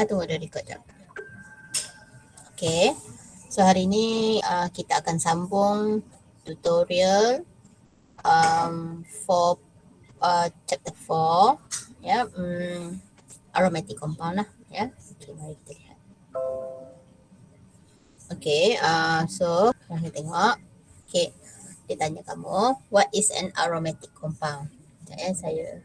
tunggu dia record jap. Okay, so hari ni kita akan sambung tutorial for chapter 4 ya, aromatic compound lah ya. Okay, mari kita lihat. Okay, so kita tengok. Okay, dia tanya kamu, what is an aromatic compound? Saya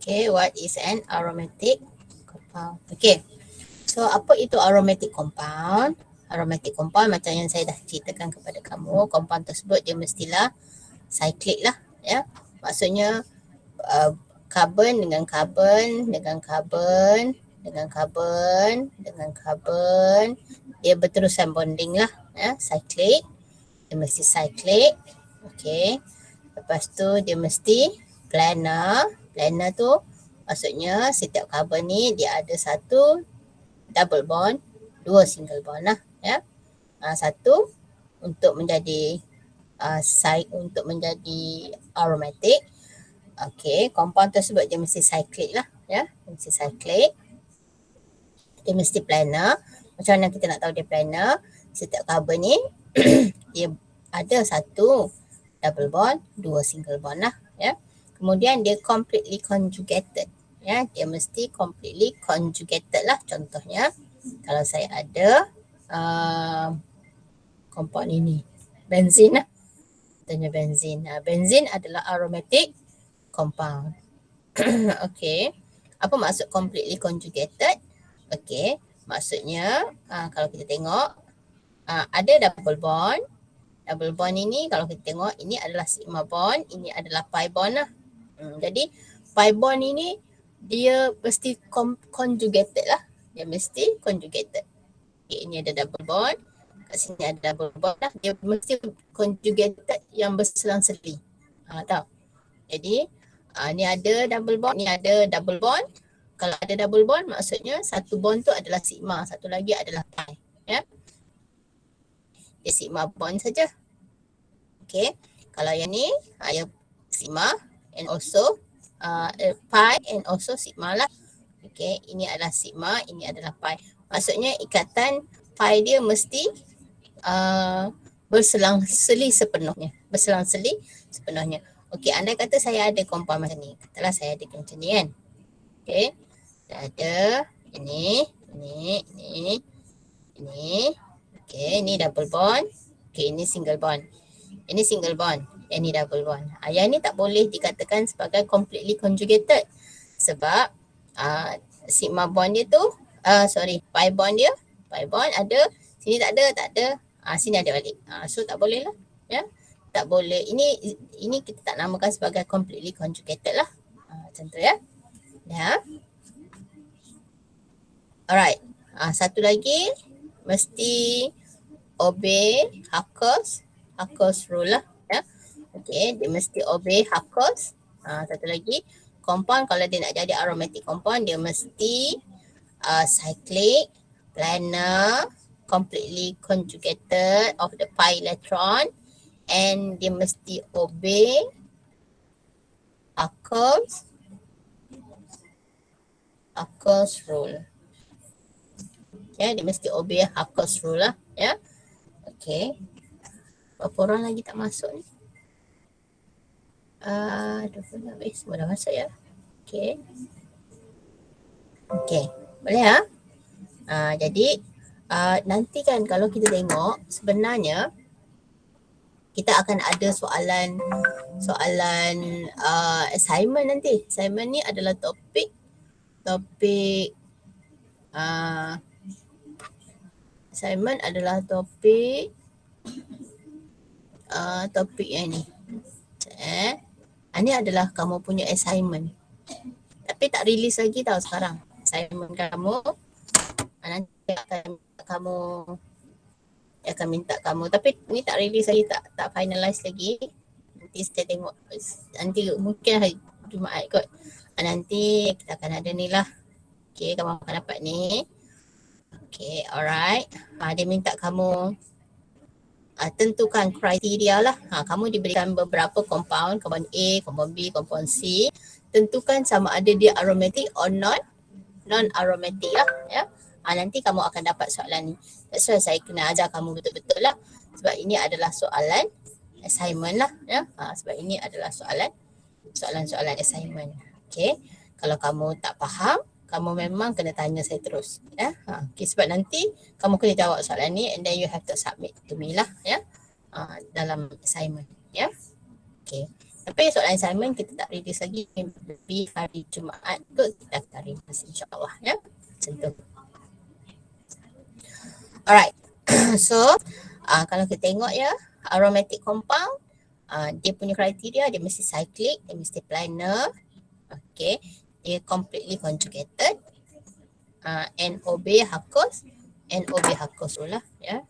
Okay, what is an aromatic compound? Okay, so apa itu aromatic compound? Aromatic compound macam yang saya dah ceritakan kepada kamu, compound tersebut dia mestilah cyclic lah ya. Maksudnya carbon dengan carbon dengan carbon dengan carbon dengan carbon, dia berterusan bonding lah ya, cyclic. Dia mesti cyclic. Okay, lepas tu dia mesti planar. Planar tu maksudnya setiap carbon ni dia ada satu double bond, dua single bond lah ya. Satu untuk menjadi untuk menjadi aromatic. Okay, compound tersebut dia mesti cyclic lah ya, mesti cyclic. Dia mesti planar. Macam mana kita nak tahu dia planar? Setiap carbon ni dia ada satu double bond, dua single bond lah ya. Kemudian dia completely conjugated ya, dia mesti completely conjugated lah. Contohnya kalau saya ada compound ini benzin lah, contohnya benzin. Benzin adalah aromatic compound. Okay, apa maksud completely conjugated? Okay, maksudnya kalau kita tengok ada double bond. Double bond ini kalau kita tengok ini adalah sigma bond, ini adalah pi bond lah. Jadi pi bond ini dia mesti conjugated lah. Dia mesti conjugated. Okay, ini ada double bond. Kat sini ada double bond lah. Dia mesti conjugated yang berselang-seli. Tahu? Jadi ni ada double bond, ni ada double bond. Kalau ada double bond maksudnya satu bond tu adalah sigma, satu lagi adalah pi. Ya. Dia sigma bond saja. Okay. Kalau yang ni yang sigma and also pi and also sigma lah. Okay, ini adalah sigma, ini adalah pi. Maksudnya ikatan pi dia mesti berselang-seli sepenuhnya. Berselang-seli sepenuhnya. Okay, andai kata saya ada compound macam ni. Katalah saya ada macam ni kan. Okay, ada ini. Okay, ini double bond. Okay, ini single bond. Ini single bond. Yang ni double bond. Yang ni tak boleh dikatakan sebagai completely conjugated. Sebab sigma bond dia tu, pi bond dia. Pi bond ada, sini tak ada. Sini ada balik. So tak boleh lah. Ya. Tak boleh. Ini kita tak namakan sebagai completely conjugated lah. Macam tu ya. Ya. Alright. Satu lagi mesti obey Huckel's rule lah ya. Okay, dia mesti obey Huckel's. Satu lagi, compound kalau dia nak jadi aromatic compound dia mesti cyclic, planar, completely conjugated of the pi electron, and dia mesti obey Huckel's rule. Ya, dia mesti obey Huckel's rule lah ya. Okay. Berapa orang lagi tak masuk ni? Semua dah masuk ya. Okay. Okay. Boleh ya? Jadi nanti kan kalau kita tengok sebenarnya kita akan ada soalan assignment nanti. Assignment ni adalah topik assignment adalah topik yang ni. Ini adalah kamu punya assignment. Tapi tak release lagi tau sekarang. Assignment kamu nanti akan minta kamu. Tapi ni tak release lagi, tak finalize lagi. Nanti saya tengok, nanti mungkin hari Jumaat kot. Nanti kita akan ada ni lah. Okay, kamu akan dapat ni. Okay, alright. Dia minta kamu tentukan kriteria lah. Kamu diberikan beberapa compound A, compound B, compound C. Tentukan sama ada dia aromatic or non-aromatic lah. Ya. Nanti kamu akan dapat soalan ni. That's why saya kena ajar kamu betul-betul lah. Sebab ini adalah soalan assignment lah. Ya. Sebab ini adalah soalan-soalan assignment. Okay. Kalau kamu tak faham, kamu memang kena tanya saya terus. Ya. Okay. Sebab nanti kamu kena jawab soalan ni and then you have to submit to me lah. Ya. Dalam assignment. Ya. Okay. Tapi soalan assignment kita tak release lagi. Lebih hari Jumaat tu kita akan release insyaAllah. Ya. Macam tu. Alright. So, kalau kita tengok ya, aromatic compound, dia punya kriteria, dia mesti cyclic, dia mesti planar. Okay. Dia completely conjugated. NOB hakos. NOB hakos lah. Ya.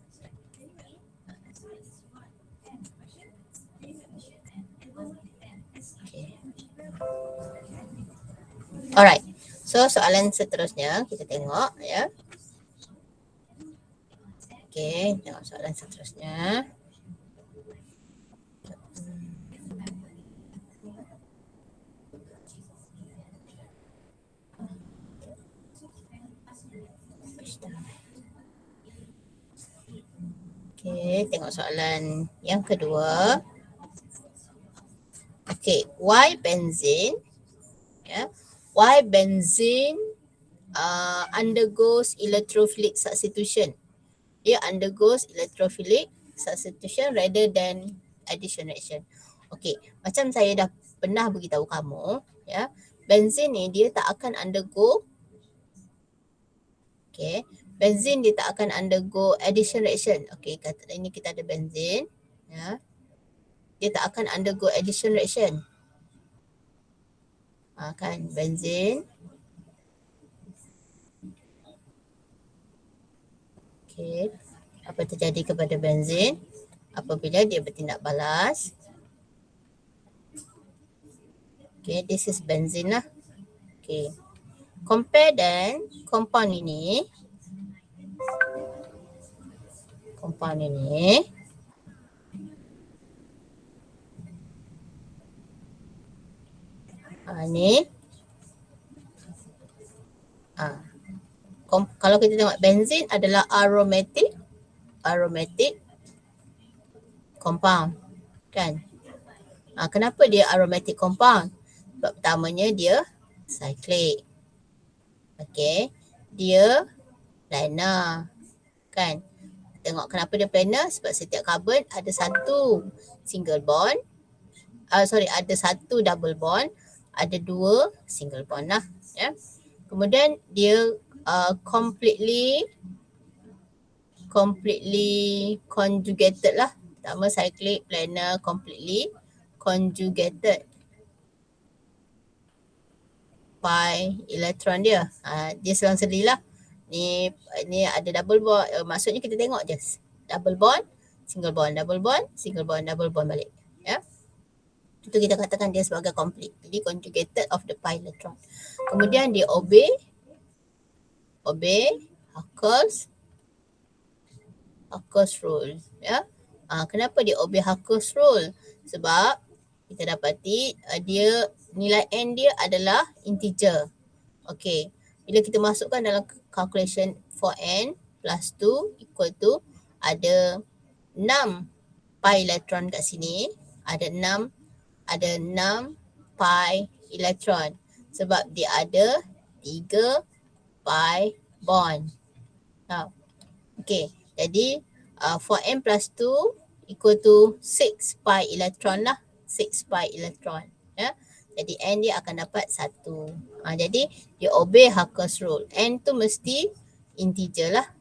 Alright, so soalan seterusnya kita tengok ya. Okay, tengok soalan seterusnya. Okay, tengok soalan yang kedua. Okay, why benzene? Ya. Why benzene undergoes electrophilic substitution? Dia undergoes electrophilic substitution rather than addition reaction. Okay, macam saya dah pernah beritahu kamu, ya, benzene ni dia tak akan undergo, okay, benzene dia tak akan undergo addition reaction. Okay, kata ini kita ada benzene, ya, dia tak akan undergo addition reaction. Kan benzene. Okay, apa terjadi kepada benzene apabila dia bertindak balas? Okay, this is benzene lah. Okay, compare dan compound ini. Compound ini. Ni. Kalau kita tengok benzene adalah aromatic compound. Kan? Kenapa dia aromatic compound? Sebab pertamanya dia cyclic. Okay. Dia planar. Kan? Tengok kenapa dia planar? Sebab setiap carbon ada satu single bond. Ada satu double bond. Ada dua single bond lah. Ya. Kemudian dia completely conjugated lah. Pertama cyclic, planar, completely conjugated. Pi electron dia. Dia selang seli lah. Ni ada double bond. Maksudnya kita tengok je. Double bond, single bond, double bond, single bond, double bond balik. Ya. Itu kita katakan dia sebagai complete. Jadi conjugated of the pi electron. Kemudian dia obey Huckel's rule. Ya. Kenapa dia obey Huckel's rule? Sebab kita dapati dia nilai n dia adalah integer. Okay. Bila kita masukkan dalam calculation 4n plus 2 equal to ada 6 pi electron kat sini. Ada 6 pi electron. Sebab dia ada 3 pi bond. Okay. Jadi 4n plus 2 equal to 6 pi electron lah. 6 pi electron. Ya. Jadi n dia akan dapat 1. Jadi dia obey Huckel's rule. N tu mesti integer lah.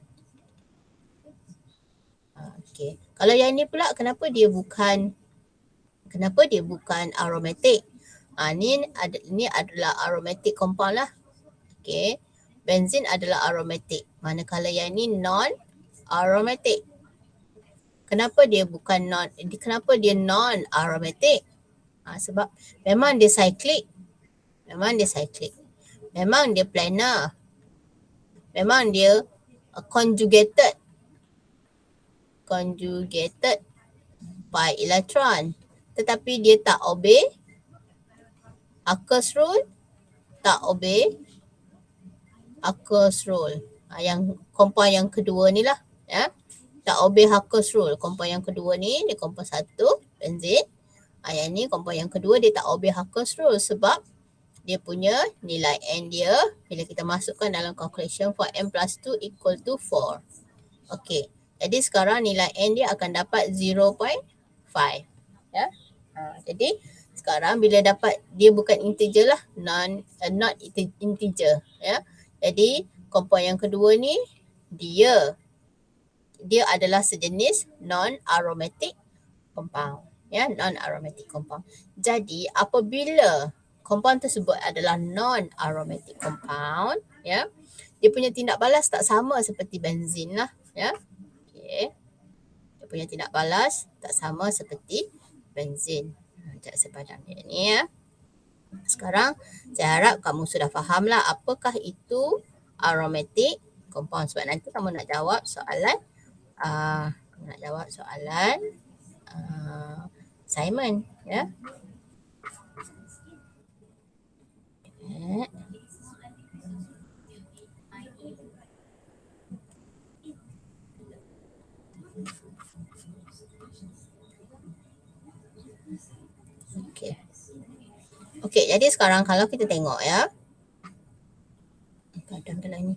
Okay. Kalau yang ni pula kenapa dia bukan aromatic? Ni adalah aromatic compound lah. Okay. Benzene adalah aromatic. Manakala yang ni non-aromatic. Kenapa dia non-aromatic? Sebab memang dia cyclic. Memang dia planar. Memang dia conjugated. conjugated pi electron. Tetapi dia tak obey Akers rule, tak obey Akers rule. Yang compound yang kedua ni lah, ya. Tak obey Akers rule. Compound yang kedua ni, dia compound 1, benzin. Yang ni compound yang kedua dia tak obey Akers rule sebab dia punya nilai N dia bila kita masukkan dalam calculation for N plus 2 equal to 4. Okey. Jadi sekarang nilai N dia akan dapat 0.5. Ya. Jadi sekarang bila dapat dia bukan integer lah, not integer, ya. Jadi compound yang kedua ni dia adalah sejenis non-aromatic compound, ya, non-aromatic compound. Jadi apabila compound tersebut adalah non-aromatic compound, ya, dia punya tindak balas tak sama seperti benzin lah, ya. Okey. Dia punya tindak balas tak sama seperti benzin. Sekejap saya padam ni, ya. Sekarang saya harap kamu sudah faham lah apakah itu aromatic compound, sebab nanti kamu nak jawab soalan assignment, ya. Okey, jadi sekarang kalau kita tengok, ya. Padam dalam ni.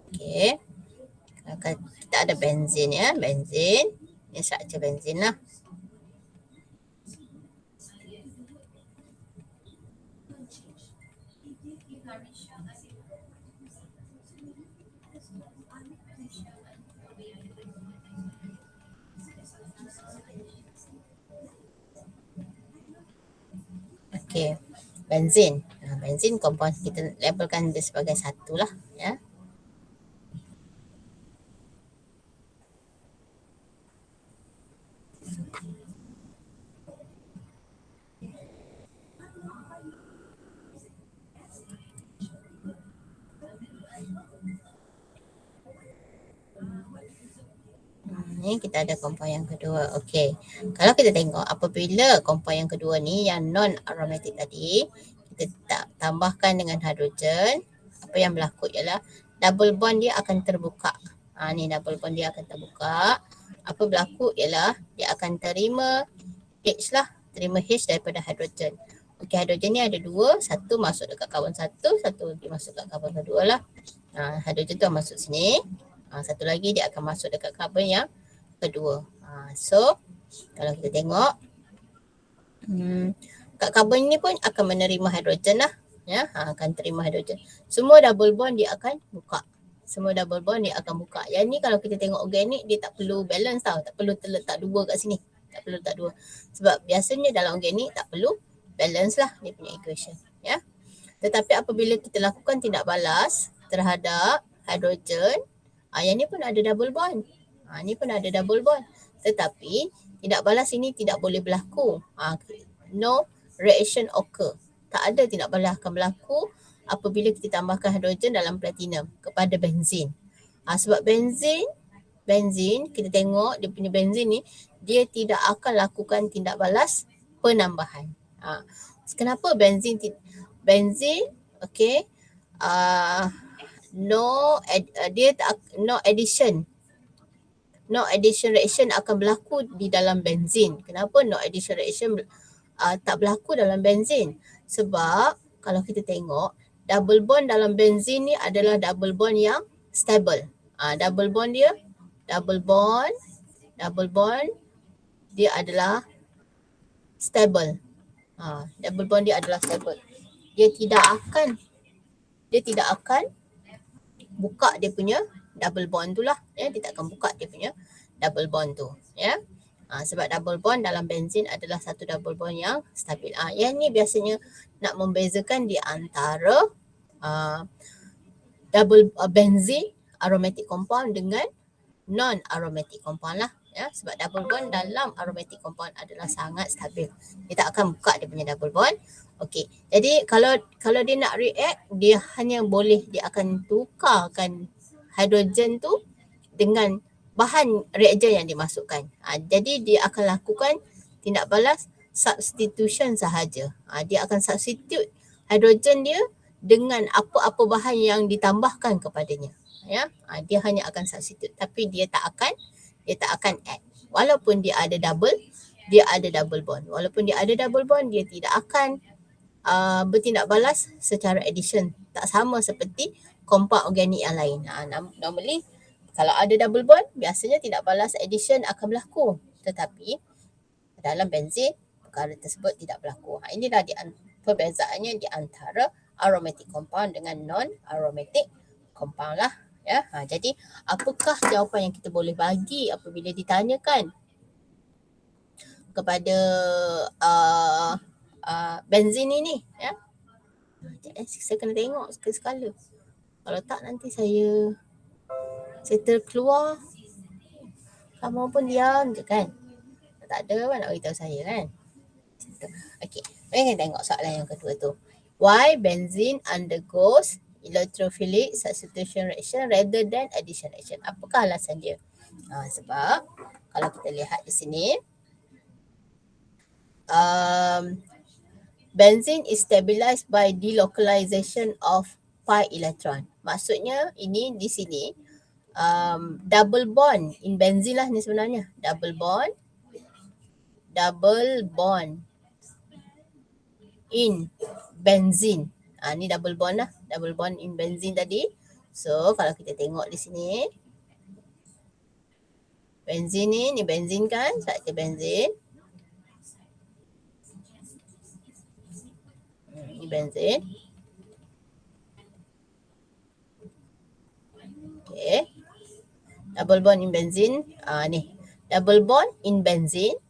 Okey. Kita ada benzin, ya. Benzin. Ini struktur benzin lah. Okey. Benzin. Benzin compound kita labelkan dia sebagai 1 lah, ya. Ni kita ada compound yang kedua. Okey. Kalau kita tengok apabila compound yang kedua ni yang non-aromatic tadi, kita tambahkan dengan hidrogen, apa yang berlaku ialah double bond dia akan terbuka. Ni double bond dia akan terbuka. Apa berlaku ialah dia akan terima H lah, terima H daripada hidrogen. Okey, hidrogen ni ada 2, satu masuk dekat karbon 1, satu lagi masuk dekat karbon kedua lah. Hidrogen tu masuk sini. Satu lagi dia akan masuk dekat karbon yang kedua. So kalau kita tengok kat karbon ni pun akan menerima hidrogen lah, ya, akan terima hidrogen. Semua double bond dia akan buka. Semua double bond dia akan buka. Yang ni kalau kita tengok organik dia tak perlu balance tau, tak perlu terletak 2 kat sini. Tak perlu letak 2. Sebab biasanya dalam organik tak perlu balance lah dia punya equation, ya. Tetapi apabila kita lakukan tindak balas terhadap hidrogen, yang ni pun ada double bond. Ni pun ada double bond. Tetapi tindak balas ini tidak boleh berlaku. No reaction occur. Tak ada tindak balas akan berlaku apabila kita tambahkan hidrogen dalam platinum kepada benzin. Sebab benzin kita tengok dia punya benzin ni dia tidak akan lakukan tindak balas penambahan. Kenapa benzin okey, no addition reaction akan berlaku di dalam benzin. Kenapa no addition reaction tak berlaku dalam benzin? Sebab kalau kita tengok double bond dalam benzin ni adalah double bond yang stable. Double bond dia adalah stable. Double bond dia adalah stable. Dia tidak akan buka dia punya double bond tu lah, ya. Dia tak akan buka dia punya double bond tu, ya. Sebab double bond dalam benzin adalah satu double bond yang stabil. Yang ni biasanya nak membezakan di antara benzin aromatic compound dengan non aromatic compound lah, ya. Sebab double bond dalam aromatic compound adalah sangat stabil. Dia tak akan buka dia punya double bond. Okey. Jadi kalau dia nak react, dia hanya boleh, dia akan tukarkan hidrogen tu dengan bahan reagen yang dimasukkan. Jadi dia akan lakukan tindak balas substitution sahaja. Dia akan substitute hidrogen dia dengan apa-apa bahan yang ditambahkan kepadanya. Ya, dia hanya akan substitute, tapi dia tak akan add. Walaupun dia ada double bond. Walaupun dia ada double bond, dia tidak akan bertindak balas secara addition. Tak sama seperti compound organik yang lain. Normally kalau ada double bond, biasanya tindak balas addition akan berlaku. Tetapi dalam benzin, perkara tersebut tidak berlaku. Inilah perbezaannya di antara aromatic compound dengan non-aromatic compound lah. Ya, jadi apakah jawapan yang kita boleh bagi apabila ditanyakan kepada benzin ini? Ya, saya kena tengok sekali-sekala. Kalau tak nanti saya terkeluar. Kamu pun diam je kan. Tak ada apa nak beritahu saya kan. Okey, mari kita tengok soalan yang kedua tu. Why benzene undergoes electrophilic substitution reaction rather than addition reaction? Apakah alasan dia? Sebab kalau kita lihat di sini, benzene is stabilized by delocalization of pi electron. Maksudnya ini di sini double bond in benzene lah ni sebenarnya. Double bond in benzene. Ni double bond lah. Double bond in benzene tadi. So kalau kita tengok di sini, benzene ni benzene kan, satu benzene. Ni benzene. Okay. Double bond in benzene. Ni. Double bond in benzene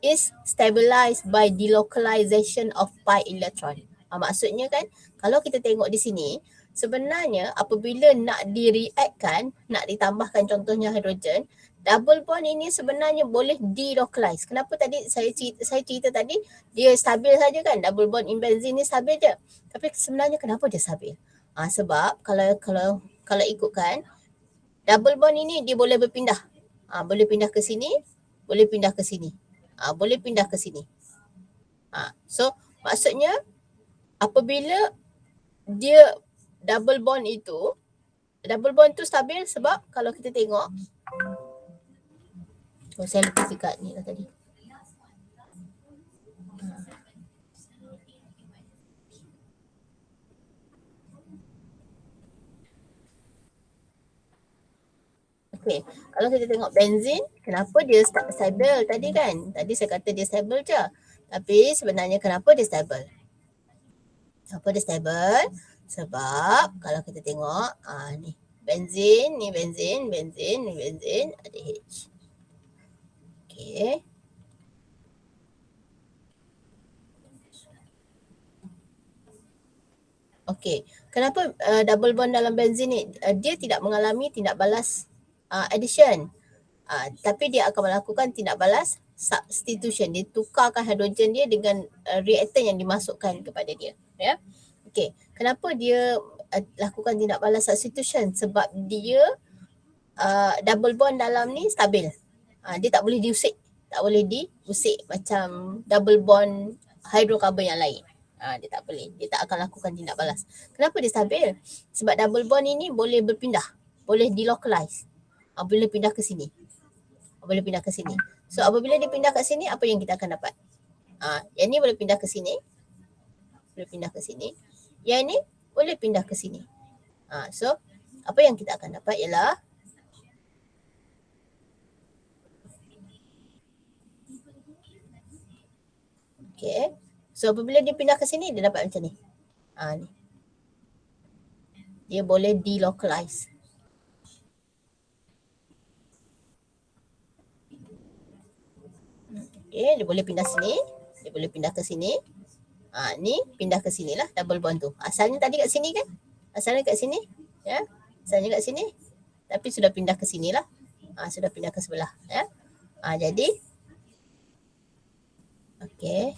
is stabilized by delocalization of pi electron. Maksudnya kan, kalau kita tengok di sini, sebenarnya apabila nak direactkan, nak ditambahkan contohnya hidrogen, double bond ini sebenarnya boleh delocalize. Kenapa tadi saya cerita tadi dia stabil saja kan, double bond in benzene ni stabil je. Tapi sebenarnya kenapa dia stabil? Sebab kalau ikutkan, double bond ini dia boleh berpindah. Boleh pindah ke sini, boleh pindah ke sini. Boleh pindah ke sini. So maksudnya apabila dia double bond tu stabil sebab kalau kita tengok, saya lepas dekat ni lah tadi. Okay, kalau kita tengok benzene, kenapa dia stable tadi kan? Tadi saya kata dia stable je. Tapi sebenarnya kenapa dia stable? Kenapa dia stable? Sebab kalau kita tengok, ni benzene, ni benzene, benzene, ni benzene, ada H. Okay. Okay, kenapa double bond dalam benzene ni? Dia tidak mengalami tindak balas addition. Tapi dia akan melakukan tindak balas substitution. Dia tukarkan hidrogen dia dengan reaktan yang dimasukkan kepada dia. Ya. Okay, kenapa dia lakukan tindak balas substitution? Sebab dia double bond dalam ni stabil. Dia tak boleh diusik. Tak boleh diusik macam double bond hidrokarbon yang lain. Dia tak boleh. Dia tak akan lakukan tindak balas. Kenapa dia stabil? Sebab double bond ini boleh berpindah. Boleh delocalize. Boleh pindah ke sini. Boleh pindah ke sini. So apabila dia pindah ke sini, apa yang kita akan dapat? Yang ni boleh pindah ke sini. Boleh pindah ke sini. Yang ni boleh pindah ke sini. So apa yang kita akan dapat ialah okay. So apabila dia pindah ke sini, dia dapat macam ni. Ni. Dia boleh delocalize. Okay, dia boleh pindah sini, dia boleh pindah ke sini. Ni pindah ke sini lah double bond tu. Asalnya tadi kat sini kan? Asalnya kat sini, ya. Asalnya kat sini. Tapi sudah pindah ke sini lah. Sudah pindah ke sebelah, ya. Jadi okey.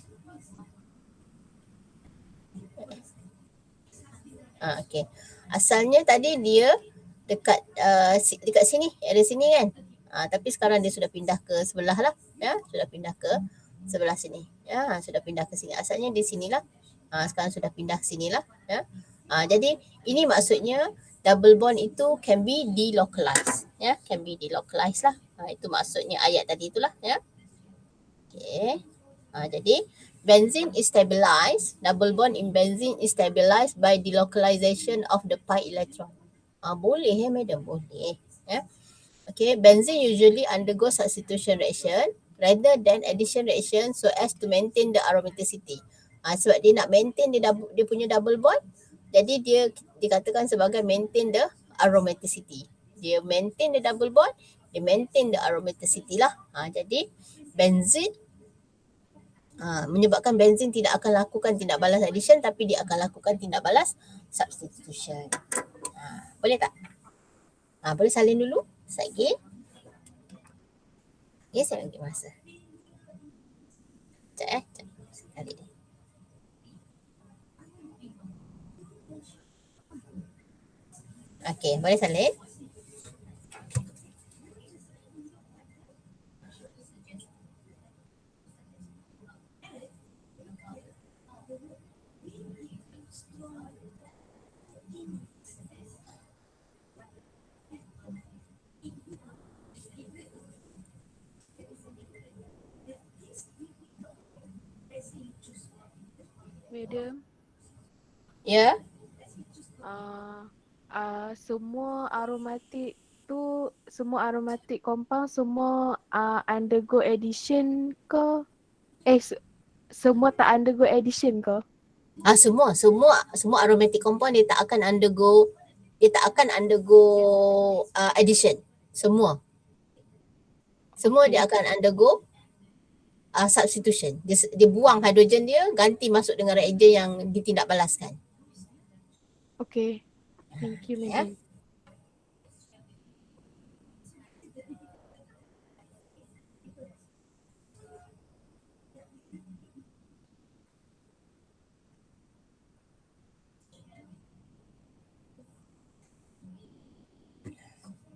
Okey. Asalnya tadi dia dekat sini, area sini kan. Tapi sekarang dia sudah pindah ke sebelah lah, ya, sudah pindah ke sebelah sini. Ya, sudah pindah ke sini. Asalnya di sinilah. Sekarang sudah pindah sinilah, ya. Jadi ini maksudnya double bond itu can be delocalized, ya, can be delocalized lah. Itu maksudnya ayat tadi itulah, ya. Okay. Jadi benzene is stabilized, double bond in benzene is stabilized by delocalization of the pi electron. Boleh ya madam, boleh. Ya. Okay, benzene usually undergo substitution reaction rather than addition reaction so as to maintain the aromaticity. Sebab dia nak maintain dia punya double bond, jadi dia dikatakan sebagai maintain the aromaticity. Dia maintain the double bond, dia maintain the aromaticity lah. Jadi benzene menyebabkan benzene tidak akan lakukan tindak balas addition tapi dia akan lakukan tindak balas substitution. Boleh tak? Boleh salin dulu. Lagi. Okay, saya bagi masa. Sekejap. Sekali ni. Okay, boleh salin. Madam, Ya. semua aromatic compound semua undergo addition ke? Semua tak undergo addition ke? Semua aromatic compound dia tak akan undergo addition. Semua Okay. dia akan undergo substitution. Dia buang hidrogen dia, ganti masuk dengan reagen yang ditindakbalaskan. Okay. Thank you, Ya. Madam.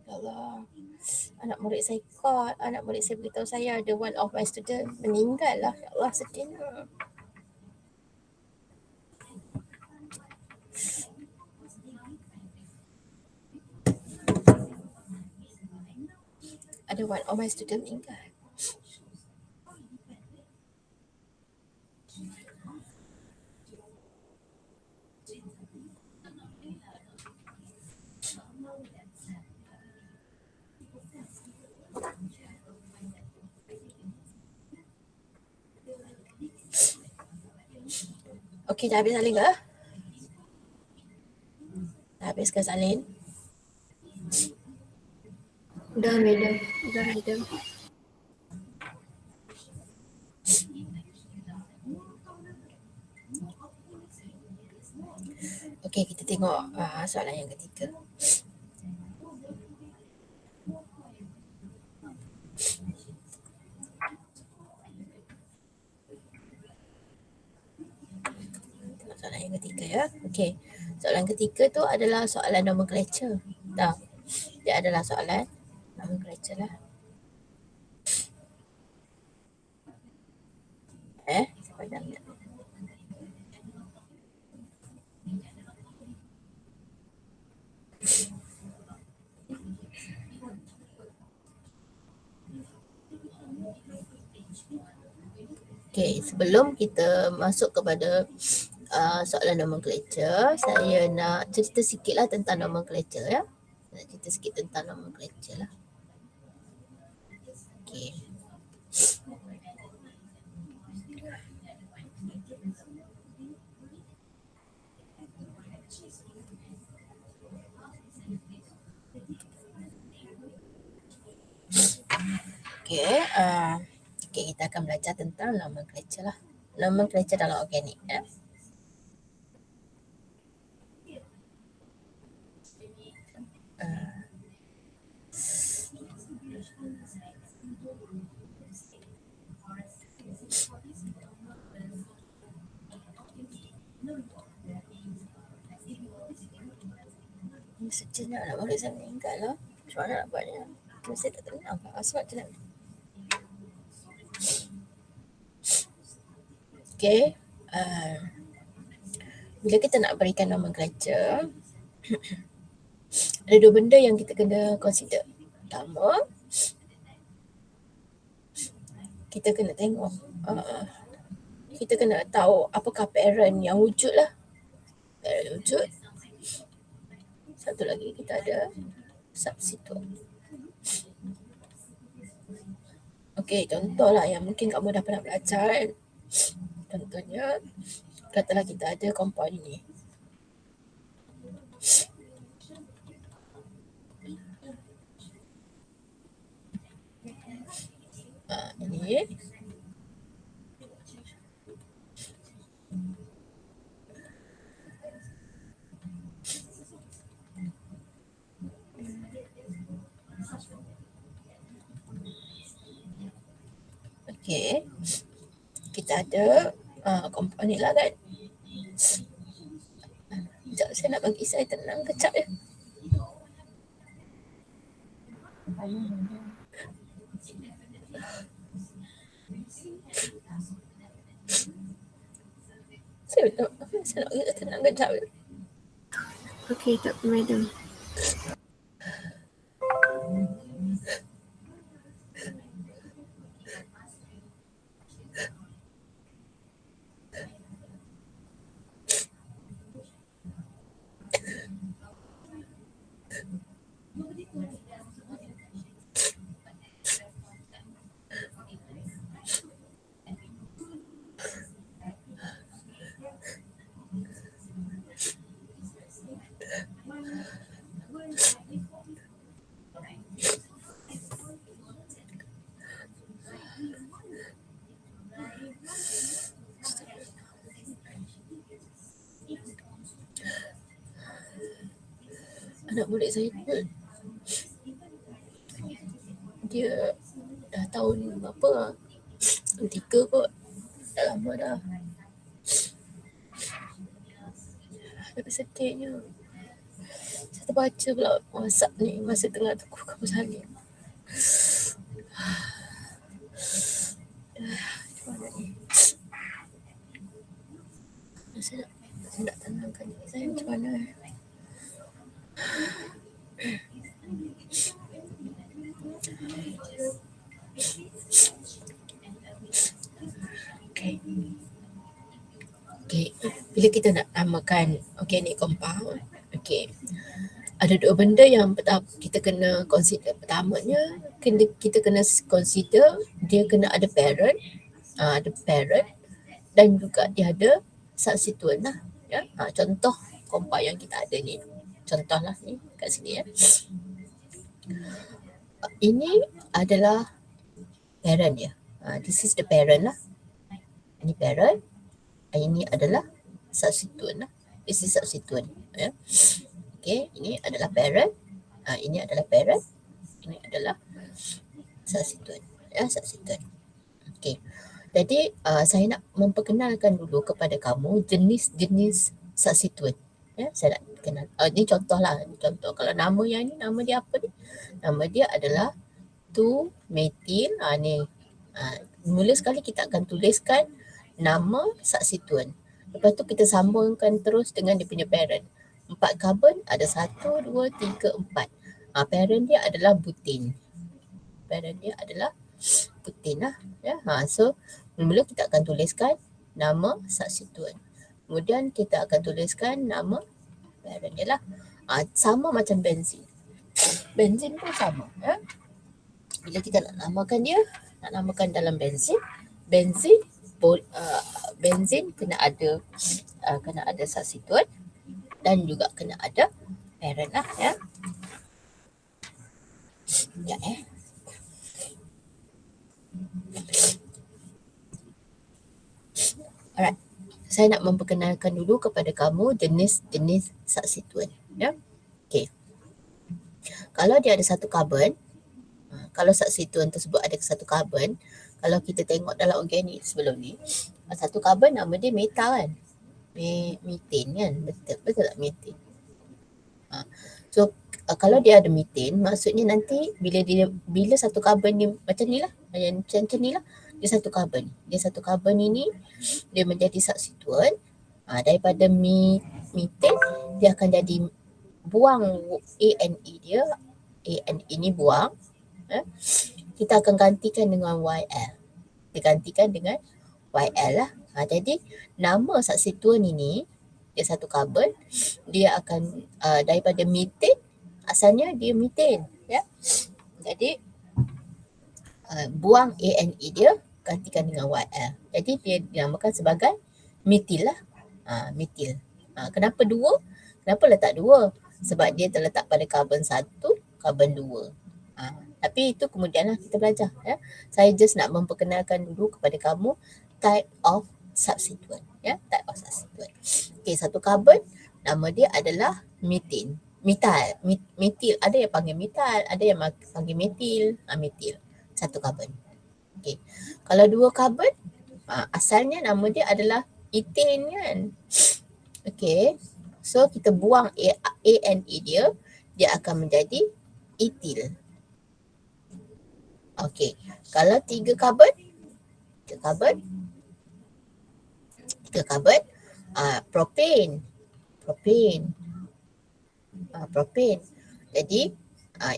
Allah. Anak murid saya beritahu saya ada one of my student meninggal lah. Ya Allah, sedihnya. Ada one of my student meninggal. Okey, dah habis salin ke? Dah habis ke salin? Dah, Madam. Okey, kita tengok soalan yang ketiga. Tengok soalan yang ketiga ya. Okey. Soalan ketiga tu adalah soalan nomenclature. Dia adalah soalan nomenclature lah. Sepanjang ni. Okey, sebelum kita masuk kepada soalan nomenclature, saya nak cerita sikitlah tentang nomenclature ya. Nak cerita sikit tentang nomenclature lah. Okey. Okey, kita akan belajar tentang nomenclature lah. Nomenclature dalam organik ya. Sekejap. Tenang nak balik saya meninggal lah. Macam mana nak buatnya? Mesti tak tenang. Sebab tenang. Okay. Bila kita nak berikan nama gereja, ada dua benda yang kita kena consider. Pertama, kita kena tengok, kita kena tahu apakah parent yang wujud lah. Parent wujud. Satu lagi kita ada substitute. Okey, contohlah yang mungkin kamu dah pernah belajar kan. Contohnya, katalah kita ada compound ini. Ini. Okey. Kita ada compound ni lah kan. Sekejap, saya nak bagi saya tenang kejap ya. Saya nak bagi saya tenang kejap ya. Okey, tak apa, madam. Anak murid saya pun dia dah tahun berapa? 3 kot. Dah lama dah. Tapi sedihnya. Saya terbaca pula WhatsApp ni masa tengah tunggu kamu salin. Macam mana ni? Saya nak tenangkan diri saya macam mana. Okay. Bila kita nak namakan organic compound, ada dua benda yang kita kena consider. Pertamanya, kita kena consider dia kena ada parent, dan juga dia ada substituent lah. Ya? Contoh compound yang kita ada ni. Contohlah ni kat sini ya. Ini adalah parent dia. This is the parent lah. Ini parent. Ini adalah substituent lah. This is substituent. Ya. Okay, ini adalah parent. Ini adalah parent. Ini adalah substituent. Ya, substituent. Okay. Jadi saya nak memperkenalkan dulu kepada kamu jenis-jenis substituent. Ya, saya nak kenal. Ini contoh lah. Contoh kalau nama yang ni, nama dia apa ni? Nama dia adalah 2-methyl. Ni. Mula sekali kita akan tuliskan nama substituent. Lepas tu kita sambungkan terus dengan dia punya parent. 4 karbon ada 1, 2, 3, 4. Parent dia adalah butane. Parent dia adalah butane lah. Ya. So mula kita akan tuliskan nama substituent. Kemudian kita akan tuliskan nama parent dia lah. Sama macam benzin. Benzin pun sama. Ya. Bila kita nak namakan dia, nak namakan dalam benzin kena ada substituent dan juga kena ada parent lah ya. Sekejap Alright. Saya nak memperkenalkan dulu kepada kamu jenis-jenis substituent ya. Okay. Kalau dia ada satu karbon, kalau substituent tersebut ada satu karbon, kalau kita tengok dalam organik sebelum ni, satu karbon nama dia metal kan. Methane kan, betul tak methane? So kalau dia ada metin, maksudnya nanti bila satu karbon ni macam ni lah, macam ni lah, dia satu karbon ini dia menjadi substituent. Daripada metin dia akan jadi buang ANE dia, ANE ni buang, kita akan gantikan dengan YL. Digantikan dengan YL lah. Jadi nama substituent ini dia satu karbon, dia akan daripada metin, asalnya dia metin ya. Jadi buang ANE dia, gantikan dengan YL. Jadi dia dinamakan sebagai metil lah. Metil. Kenapa dua? Kenapa letak dua? Sebab dia terletak pada karbon 1, karbon 2. Tapi itu kemudian lah kita belajar ya. Saya just nak memperkenalkan dulu kepada kamu type of substituent ya, type of substituent. Okey, satu karbon nama dia adalah metin. Metil, ada yang panggil metal, ada yang panggil metil, metil. Satu karbon. Okey. Kalau dua karbon, asalnya nama dia adalah ethane kan. Okey. So kita buang ANE dia akan menjadi etil. Okey. Kalau tiga karbon, propane. Propane. Jadi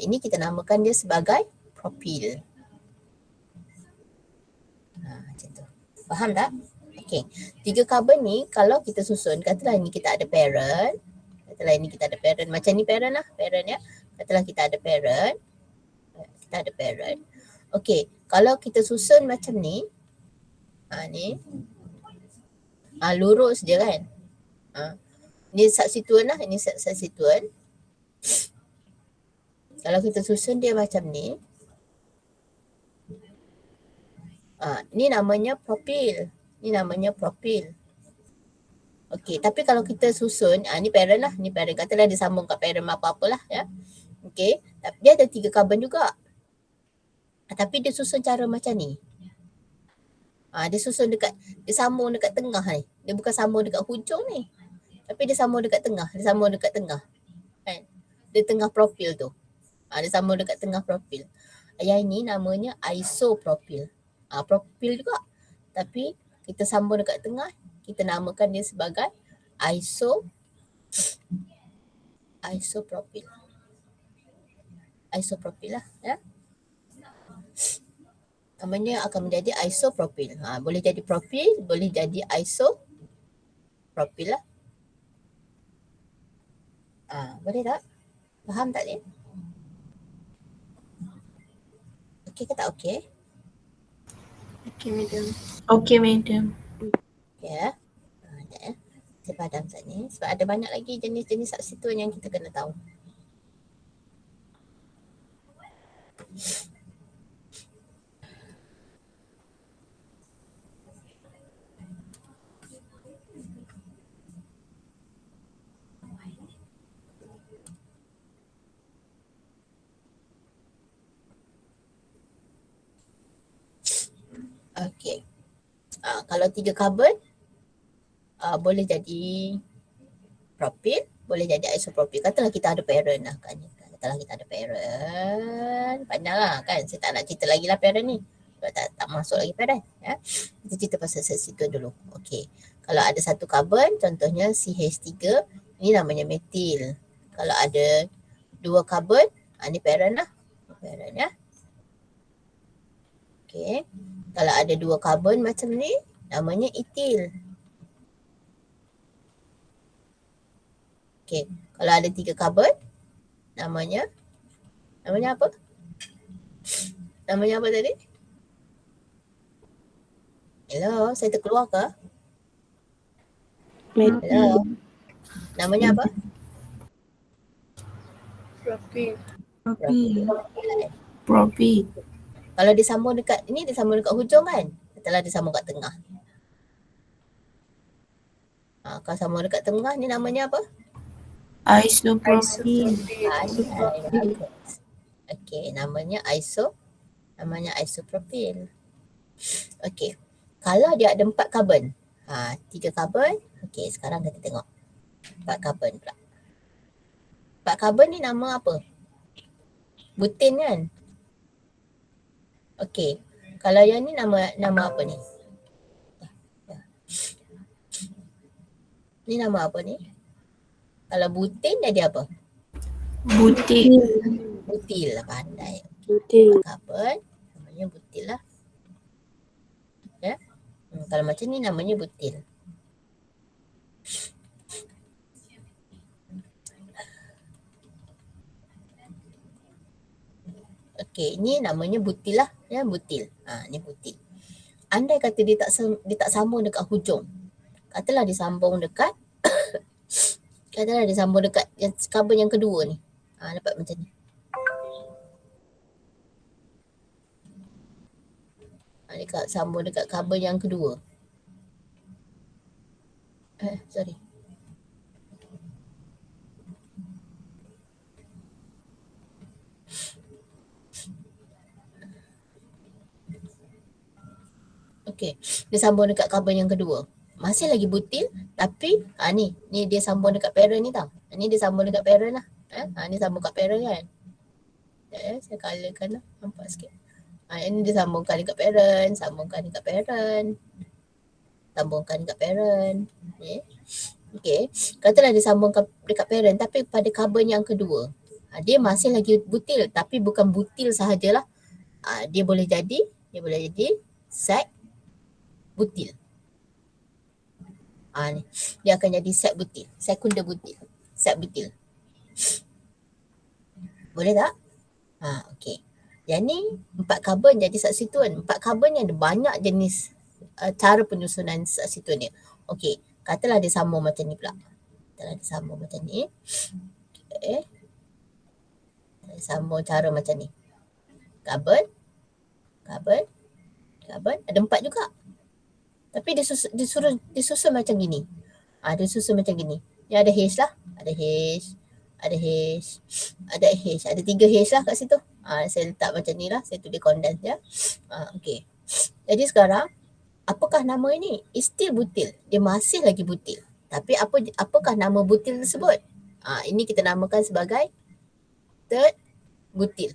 ini kita namakan dia sebagai propyl. Macam tu. Faham tak? Okey. Tiga karbon ni kalau kita susun, katalah ini kita ada parent. Macam ni parent lah, parent ya. Katalah kita ada parent. Okey, kalau kita susun macam ni, ni lurus je kan. Ni substituent lah, ini substituent. Kalau kita susun dia macam ni, ni namanya propyl. Okey, tapi kalau kita susun, ni parent lah, katalah dia sambung kat parent apa-apalah ya. Okey, tapi dia ada tiga karbon juga. Tapi dia susun cara macam ni. Dia sambung dekat tengah ni. Dia bukan sambung dekat hujung ni. Tapi dia sambung dekat tengah. Kan? Dia tengah propyl tu. Dia sambung dekat tengah propyl. Yang ini namanya isopropyl. Propyl juga. Tapi kita sambung dekat tengah, kita namakan dia sebagai isopropyl. Isopropyl lah ya. Namanya akan menjadi isopropyl. Boleh jadi propyl, boleh jadi isopropyl lah. Boleh tak? Faham tak ni? Okey ke tak okey? Okey, madam. Okey, madam. Ya. Saya padam saat ni. Sebab ada banyak lagi jenis-jenis substituent yang kita kena tahu. Okey. Kalau tiga karbon, boleh jadi propyl, boleh jadi isopropyl. Katalah kita ada parent lah kan. Panjang lah kan. Saya tak nak cerita lagi lah parent ni. Sebab tak masuk lagi parent. Ya. Kita cerita pasal substituent dulu. Okey. Kalau ada satu karbon, contohnya CH3, ini namanya metil. Kalau ada dua karbon, ni parent lah. Parent ya. Okey. Kalau ada dua karbon macam ni, namanya etil. Okey. Kalau ada tiga karbon, namanya apa? Namanya apa tadi? Hello, saya terkeluar ke? Hello. Namanya apa? Propyl. Kalau disambung dekat hujung kan? Setelah disambung kat tengah. Kalau sambung dekat tengah ni namanya apa? Isopropyl. Okey, namanya isopropyl. Okey. Kalau dia ada 4 karbon. 3 karbon. Okey, sekarang kita tengok 4 karbon pula. 4 karbon ni nama apa? Butin kan? Okey. Kalau yang ni nama apa ni? Ni nama apa ni? Kalau butin jadi apa? Butil. Butil lah, pandai. Butil. Karbon namanya butil lah. Ya. Kalau macam ni namanya butil. Okey, ni namanya butil lah, ya, butil. Ni butil. Andai kata dia tak sambung dekat hujung. Katalah disambung dekat yang karbon yang kedua ni. Dapat macam ni. Dekat sambung dekat karbon yang kedua. Sorry. Okey, dia sambung dekat karbon yang kedua. Masih lagi butil tapi ni dia sambung dekat parent ni tau. Ni dia sambung dekat parent lah. Ni sambung kat parent kan. Saya colourkan lah, nampak sikit. Ini dia sambungkan dekat parent, sambungkan dekat parent. Okey, katalah dia sambungkan dekat parent tapi pada karbon yang kedua. Dia masih lagi butil tapi bukan butil sahajalah. Dia boleh jadi set butil. Ni dia akan jadi set butil, sekundar butil, set butil. Boleh tak? Okey. Yang ni 4 karbon jadi substituent. 4 karbon yang ada banyak jenis cara penyusunan substituent dia. Okey, katalah dia sambung macam ni pula. Katalah dia sambung macam ni. Okey. Dia sambung cara macam ni. Karbon, ada 4 juga. Tapi dia susun macam gini. Dia susun macam gini. Ni ada H lah. Ada H. Ada 3 H lah kat situ. Saya letak macam ni lah. Saya tulis condense ya. Okey. Jadi sekarang, apakah nama ini? Still butil. Dia masih lagi butil. Tapi apakah nama butil tersebut? Ini kita namakan sebagai third butil.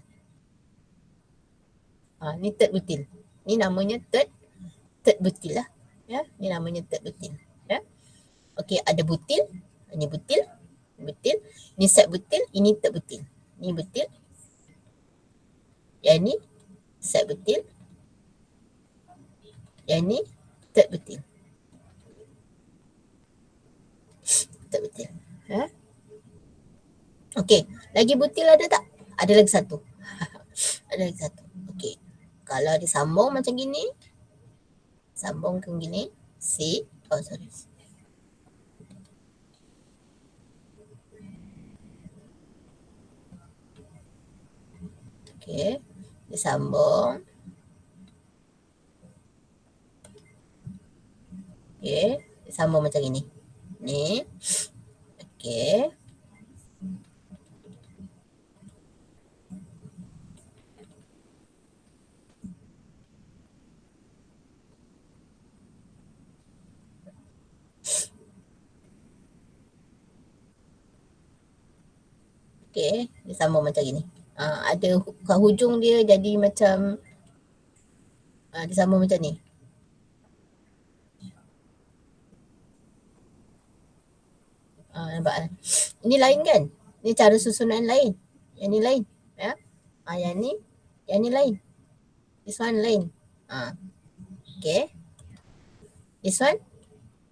Ni third butil. Ni namanya third butil lah. Ya, ni namanya third butil. Ya. Okey, ada butil, ini butil, ni set butil, ini third butil. Ni butil. Yang ni set butil. Yang ni third butil. Ya. Okey, lagi butil ada tak? Ada lagi satu. Okey. Kalau disambung macam gini, sambungkan gini, okey, disambung. Okey, disambung macam ini. Ni. Okey. Okey, disambung macam gini. Ada kat hujung dia jadi macam disambung macam ni. Nampak? Ini lain kan? Ini cara susunan lain. Yang ni lain. Ya? Yang ni lain. This one lain. Okay. This one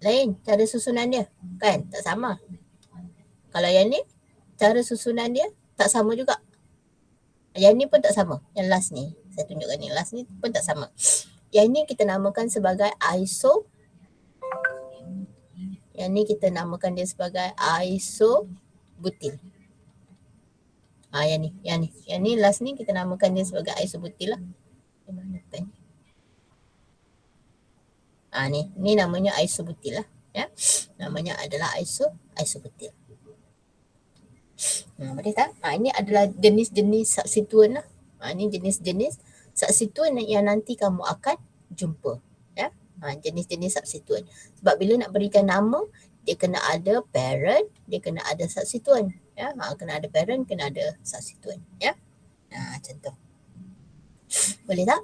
lain. Cara susunan dia. Kan? Tak sama. Kalau yang ni, cara susunan dia tak sama juga. Yang ni pun tak sama. Yang last ni. Saya tunjukkan ni. Last ni pun tak sama. Yang ni kita namakan sebagai Yang ni kita namakan dia sebagai isobutil. Yang ni last ni kita namakan dia sebagai isobutil lah. Di mana pen? Ni namanya isobutil lah. Ya. Namanya adalah isobutil. Boleh tak? Ini adalah jenis-jenis substituent lah. Ini jenis-jenis substituent yang nanti kamu akan jumpa. Ya. Jenis-jenis substituent. Sebab bila nak berikan nama, dia kena ada parent, dia kena ada substituent. Ya, kena ada parent, kena ada substituent. Ya, macam tu. Boleh tak?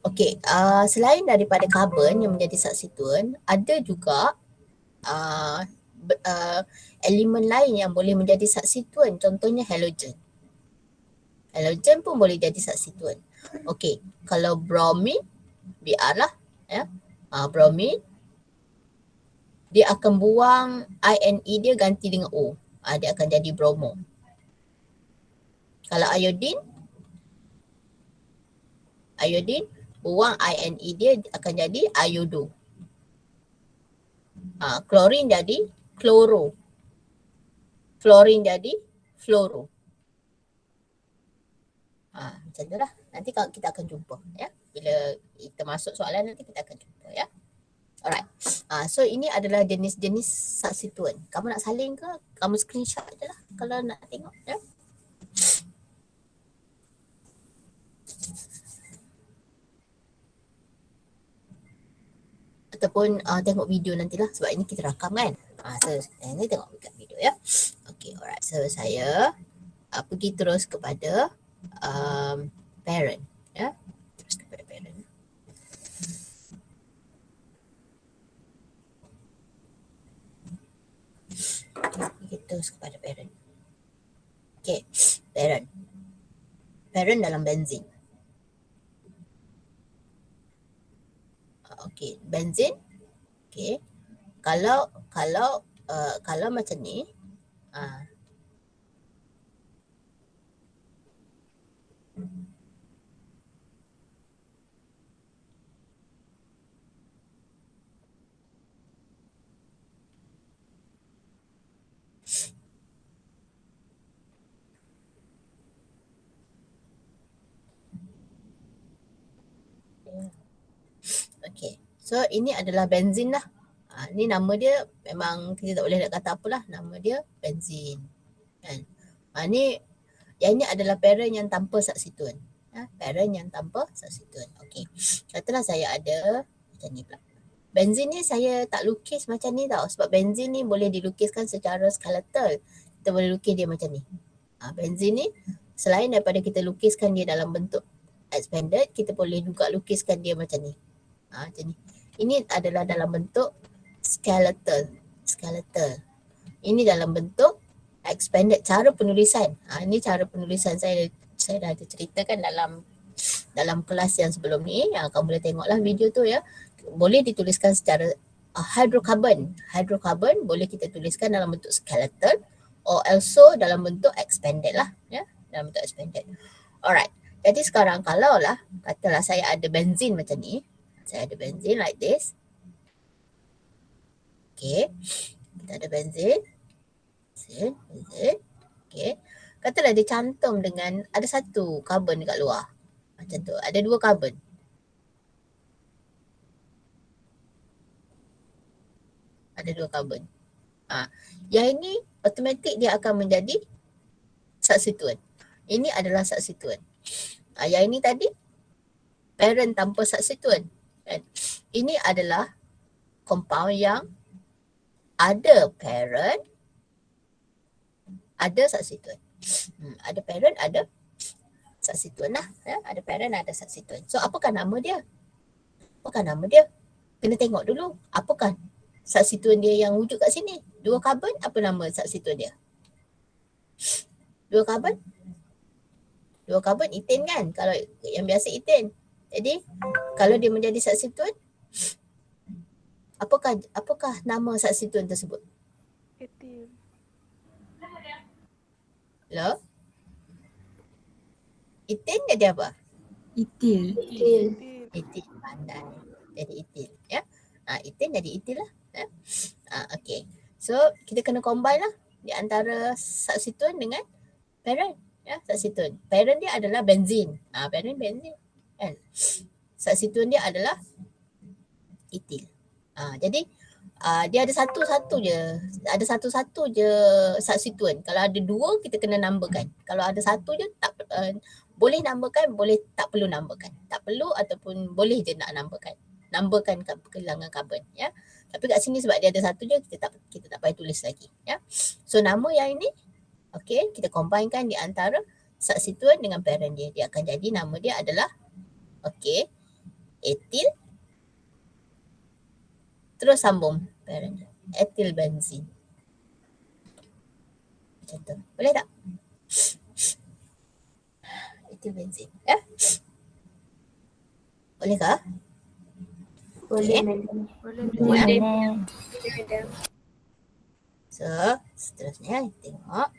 Okey, selain daripada carbon yang menjadi substituent, ada juga elemen lain yang boleh menjadi substituent. Contohnya halogen. Halogen pun boleh jadi substituent. Okey, kalau bromine, biarlah ya. Bromine dia akan buang INE dia ganti dengan O. Dia akan jadi bromo. Kalau iodine buang INE dia akan jadi iodo. Klorin jadi kloro. Fluorine jadi fluoro. Macam tu lah. Nanti kita akan jumpa ya. Bila kita masuk soalan nanti kita akan jumpa ya. Alright. So ini adalah jenis-jenis substituent. Kamu nak salin ke? Kamu screenshot je lah kalau nak tengok ya. Ataupun tengok video nantilah sebab ini kita rakam kan. So ini tengok video ya. Okay, alright. So saya pergi terus kepada parent ya. Terus kepada parent. Pergi terus kepada parent. Okay, parent. Parent dalam benzin. Okay, benzin. Okay. Kalau macam ni, okay. So ini adalah benzin lah. Ni nama dia memang kita tak boleh nak kata apalah. Nama dia benzin. Kan? Yang ini adalah parent yang tanpa substituent. Parent yang tanpa substituent. Okay. Katalah saya ada macam ni pula. Benzin ni saya tak lukis macam ni tau. Sebab benzin ni boleh dilukiskan secara skeletal. Kita boleh lukis dia macam ni. Benzin ni selain daripada kita lukiskan dia dalam bentuk expanded, kita boleh juga lukiskan dia macam ni. Macam ni. Ini adalah dalam bentuk skeletal. Ini dalam bentuk expanded. Cara penulisan. Ini cara penulisan saya dah ada ceritakan dalam kelas yang sebelum ni. Kamu boleh tengoklah video tu ya. Boleh dituliskan secara hydrocarbon. Hydrocarbon boleh kita tuliskan dalam bentuk skeletal or also dalam bentuk expanded lah ya. Dalam bentuk expanded. Alright. Jadi sekarang kalaulah katalah saya ada benzin macam ni. Saya ada benzin like this. Okay. Kita ada benzin. Okay. Katalah dia cantum dengan ada satu karbon dekat luar. Macam tu. Ada dua karbon. Ada dua karbon. Yang ini automatik dia akan menjadi substituent. Ini adalah substituent. Yang ini tadi parent tanpa substituent. Ini adalah compound yang ada parent, ada substituent. Ada parent, ada substituent lah. Ada parent, ada substituent. So apakah nama dia? Kena tengok dulu. Apakah substituent dia yang wujud kat sini? Dua karbon, apa nama substituent dia? Dua karbon, ethane kan? Kalau yang biasa ethane. Jadi kalau dia menjadi substituent, apakah nama substituent tersebut? Etil. Hello? Ethane jadi apa? Etil. Etil, pandai. Jadi etil ya. Ethane jadi etil lah. Okay. So kita kena combine lah di antara substituent dengan parent. Ya, substituent. Parent dia adalah benzin. Parent benzin. Kan? Substituent dia adalah etil. Jadi dia ada satu-satu je substituent. Kalau ada dua kita kena numberkan. Kalau ada satu je tak boleh numberkan, boleh tak perlu numberkan. Tak perlu ataupun boleh je nak numberkan. Numberkan kehilangan karbon ya. Tapi kat sini sebab dia ada satu je kita tak payah tulis lagi ya. So nama yang ini Okey, kita combinekan di antara substituent dengan parent dia. Dia akan jadi nama dia adalah okey, etil. Terus sambung parent dia. Etil benzin. Macam tu. Boleh tak? Etil benzin. Ya? Bolehkah? Boleh, Okey. madam. Boleh, Ya. So, seterusnya kita tengok.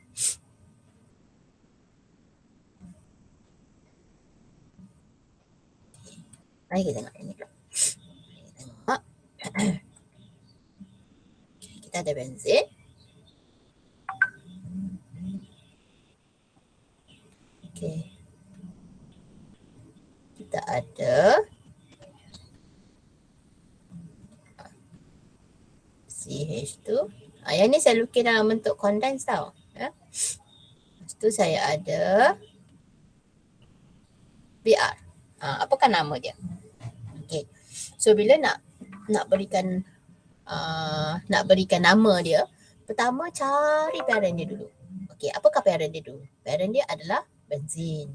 Mari kita tengok ini dulu. Kita tengok. Kita ada benzin. Okey. Kita ada CH2. Yang ni saya lukis dalam bentuk condense tau. Ya. Lepas tu saya ada BR. Apakah nama dia? Okey. So bila nak berikan nama dia, pertama cari parent dia dulu. Okey, apakah parent dia dulu? Parent dia adalah benzin.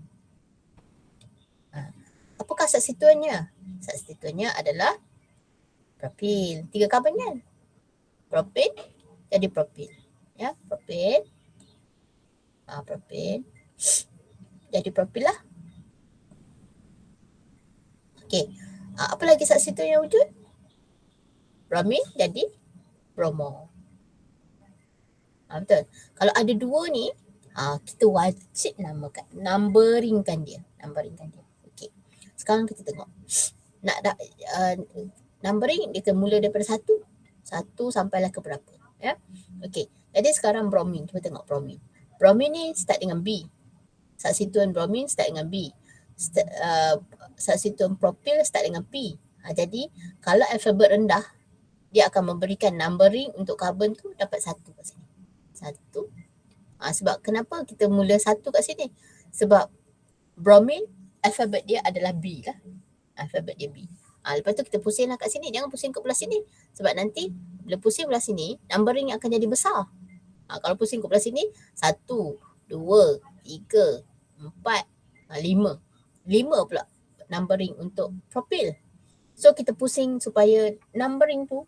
Apakah substituennya? Substituennya adalah propil. 3 karbon kan? Propil jadi propil. Ya, propil. Propil. Jadi propil lah. Okey. Apa lagi substituen yang wujud? Bromin jadi bromo. Betul. Kalau ada dua ni, kita wajib namakan, numberingkan dia. Okey. Sekarang kita tengok. Numbering dia mula daripada 1 sampailah ke berapa. Ya. Okey. Jadi sekarang bromin. Cuba tengok bromin. Bromin ni start dengan B. Substituen bromin start dengan B. Substituen propil start dengan P. Jadi kalau alfabet rendah, dia akan memberikan numbering untuk karbon tu dapat 1 kat sini. 1. Sebab kenapa kita mula 1 kat sini? Sebab bromin alfabet dia adalah B lah. Alfabet dia B. Lepas tu kita pusinglah kat sini. Jangan pusing kat belah sini. Sebab nanti bila pusing belah sini, numbering akan jadi besar. Kalau pusing kat belah sini, 1, 2, 3, 4, 5. 5 pula numbering untuk propil. So kita pusing supaya numbering tu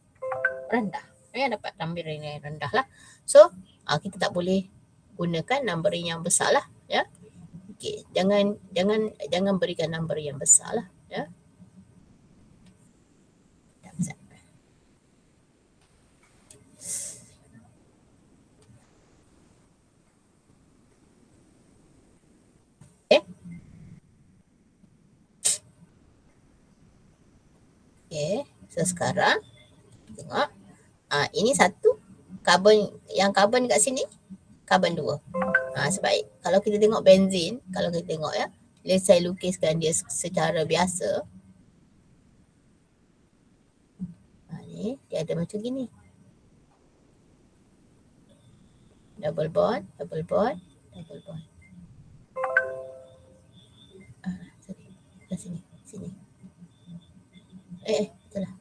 rendah. Dapat numbering yang rendah lah. So kita tak boleh gunakan numbering yang besar lah. Ya. Okay. Jangan berikan numbering yang besar lah. Ya. Okay, so sekarang tengok. Ini 1 karbon, yang karbon kat sini karbon 2. Sebab kalau kita tengok benzin, kalau kita tengok ya, bila saya lukiskan dia secara biasa, ni dia ada macam gini. Double bond, double bond, double bond. Sorry. Sini. Betul lah.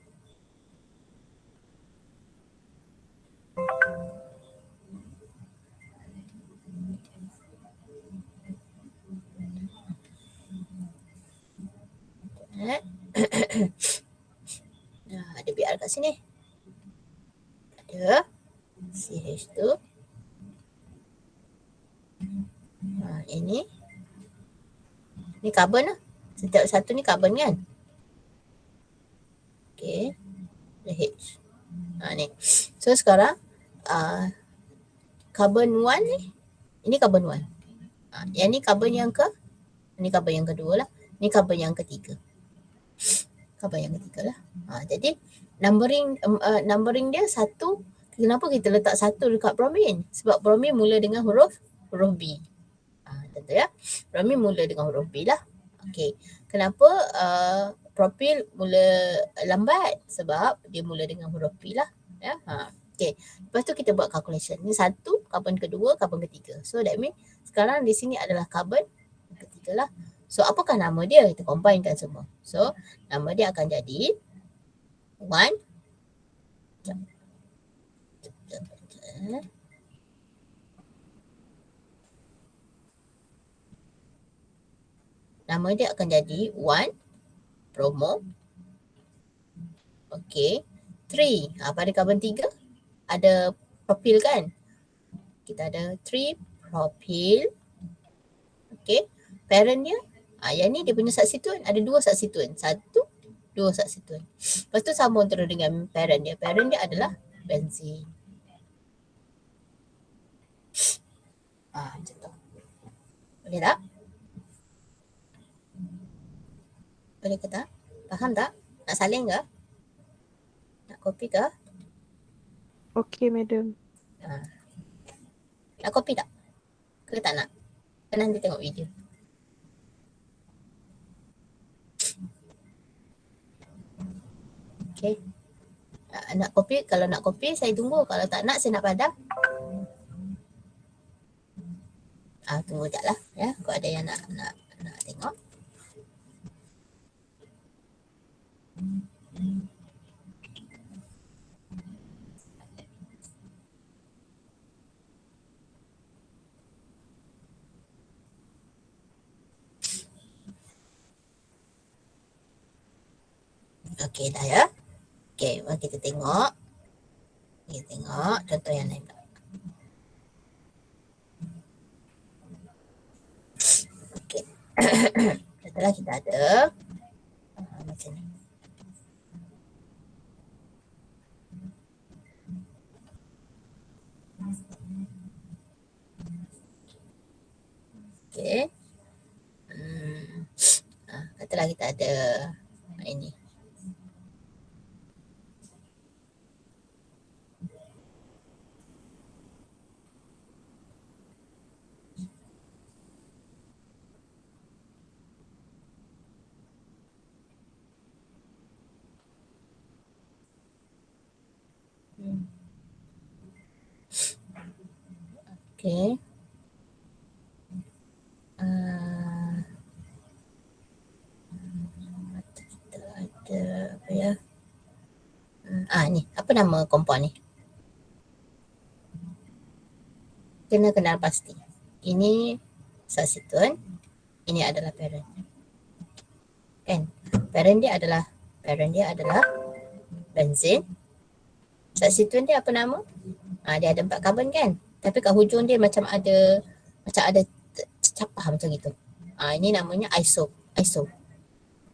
Ada BR kat sini. Ada CH2. Ini karbon lah. Setiap satu ni karbon kan. Okay. The H. Ni. So sekarang karbon 1 ni. Ini karbon 1. Yang ni karbon yang ini karbon yang kedua lah. Ini karbon yang ketiga. Karbon yang ketiga lah. Jadi numbering dia 1. Kenapa kita letak 1 dekat bromin? Sebab bromin mula dengan huruf B. Tentu ya. Bromin mula dengan huruf B lah. Okey. Kenapa propil mula lambat? Sebab dia mula dengan huruf P lah. Ya. Okey. Lepas tu kita buat calculation. Ni 1, karbon kedua, karbon ketiga. So that means sekarang di sini adalah karbon ketiga lah. So apakah nama dia? Kita combinekan semua. So nama dia akan jadi 1. nama dia akan jadi 1 bromo. Okey. 3. Pada karbon 3 ada propil kan? Kita ada 3 propil. Okey. Parent dia, yang ni dia punya substituent. Ada 2 substituent. 1, 2 substituent. Lepas tu sambung terus dengan parent dia. Parent dia adalah benzin. Macam tu. Boleh tak? Boleh ke tak? Faham tak? Nak salin ke? Nak copy ke? Okey, madam. Nak copy tak? Ke tak nak? Ke nanti tengok video. Okay. Nak copy, kalau nak copy saya tunggu. Kalau tak nak saya nak padam. Tunggu sekejap lah ya. Kalau ada yang nak tengok. Okey dah ya. Okey, mari kita tengok. Kita tengok contoh yang lain. Okey. Setelah kita ada macam ni. Okey. Katalah kita ada ini. Okey. Kita ada apa ya? Ni, apa nama compound ni? Kena kenal pasti. Ini substituent, ini adalah parent. Kan? Parent dia adalah benzin. Substituent dia apa nama? Dia ada 4 karbon kan? Tapi kat hujung dia macam ada capah macam gitu. Ini namanya iso.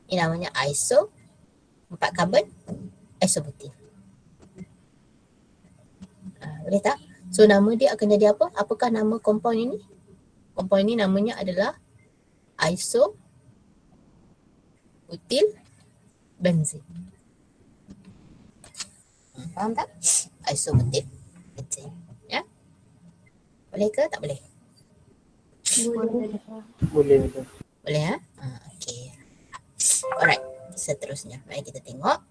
Ini namanya iso. 4 karbon isobutil. Boleh tak? So nama dia akan jadi apa? Apakah nama compound ini? Compound ini namanya adalah isobutil benzin. Faham tak? Isobutil benzin. Ya? Boleh ke? Tak boleh? Boleh. Boleh ya? Okey. Alright. Seterusnya. Mari kita tengok.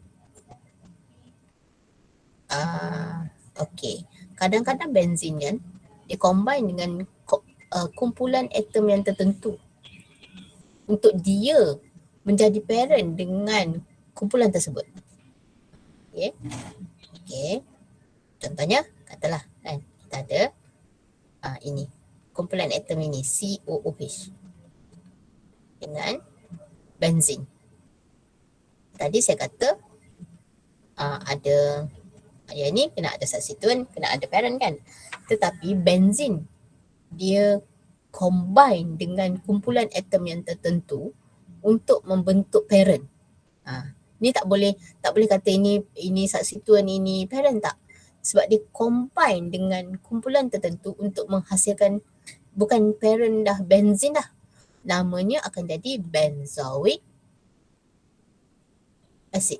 Okey. Kadang-kadang benzin kan dia combine dengan kumpulan atom yang tertentu untuk dia menjadi parent dengan kumpulan tersebut. Okey. Contohnya katalah kan kita ada ini kumpulan atom ini COOH dengan benzin. Tadi saya kata ada yang ni kena ada substituent, kena ada parent kan. Tetapi benzin dia combine dengan kumpulan atom yang tertentu untuk membentuk parent. Ni tak boleh kata ini substituent, ini parent tak. Sebab dia combine dengan kumpulan tertentu untuk menghasilkan bukan parent dah, benzin dah. Namanya akan jadi benzoic acid.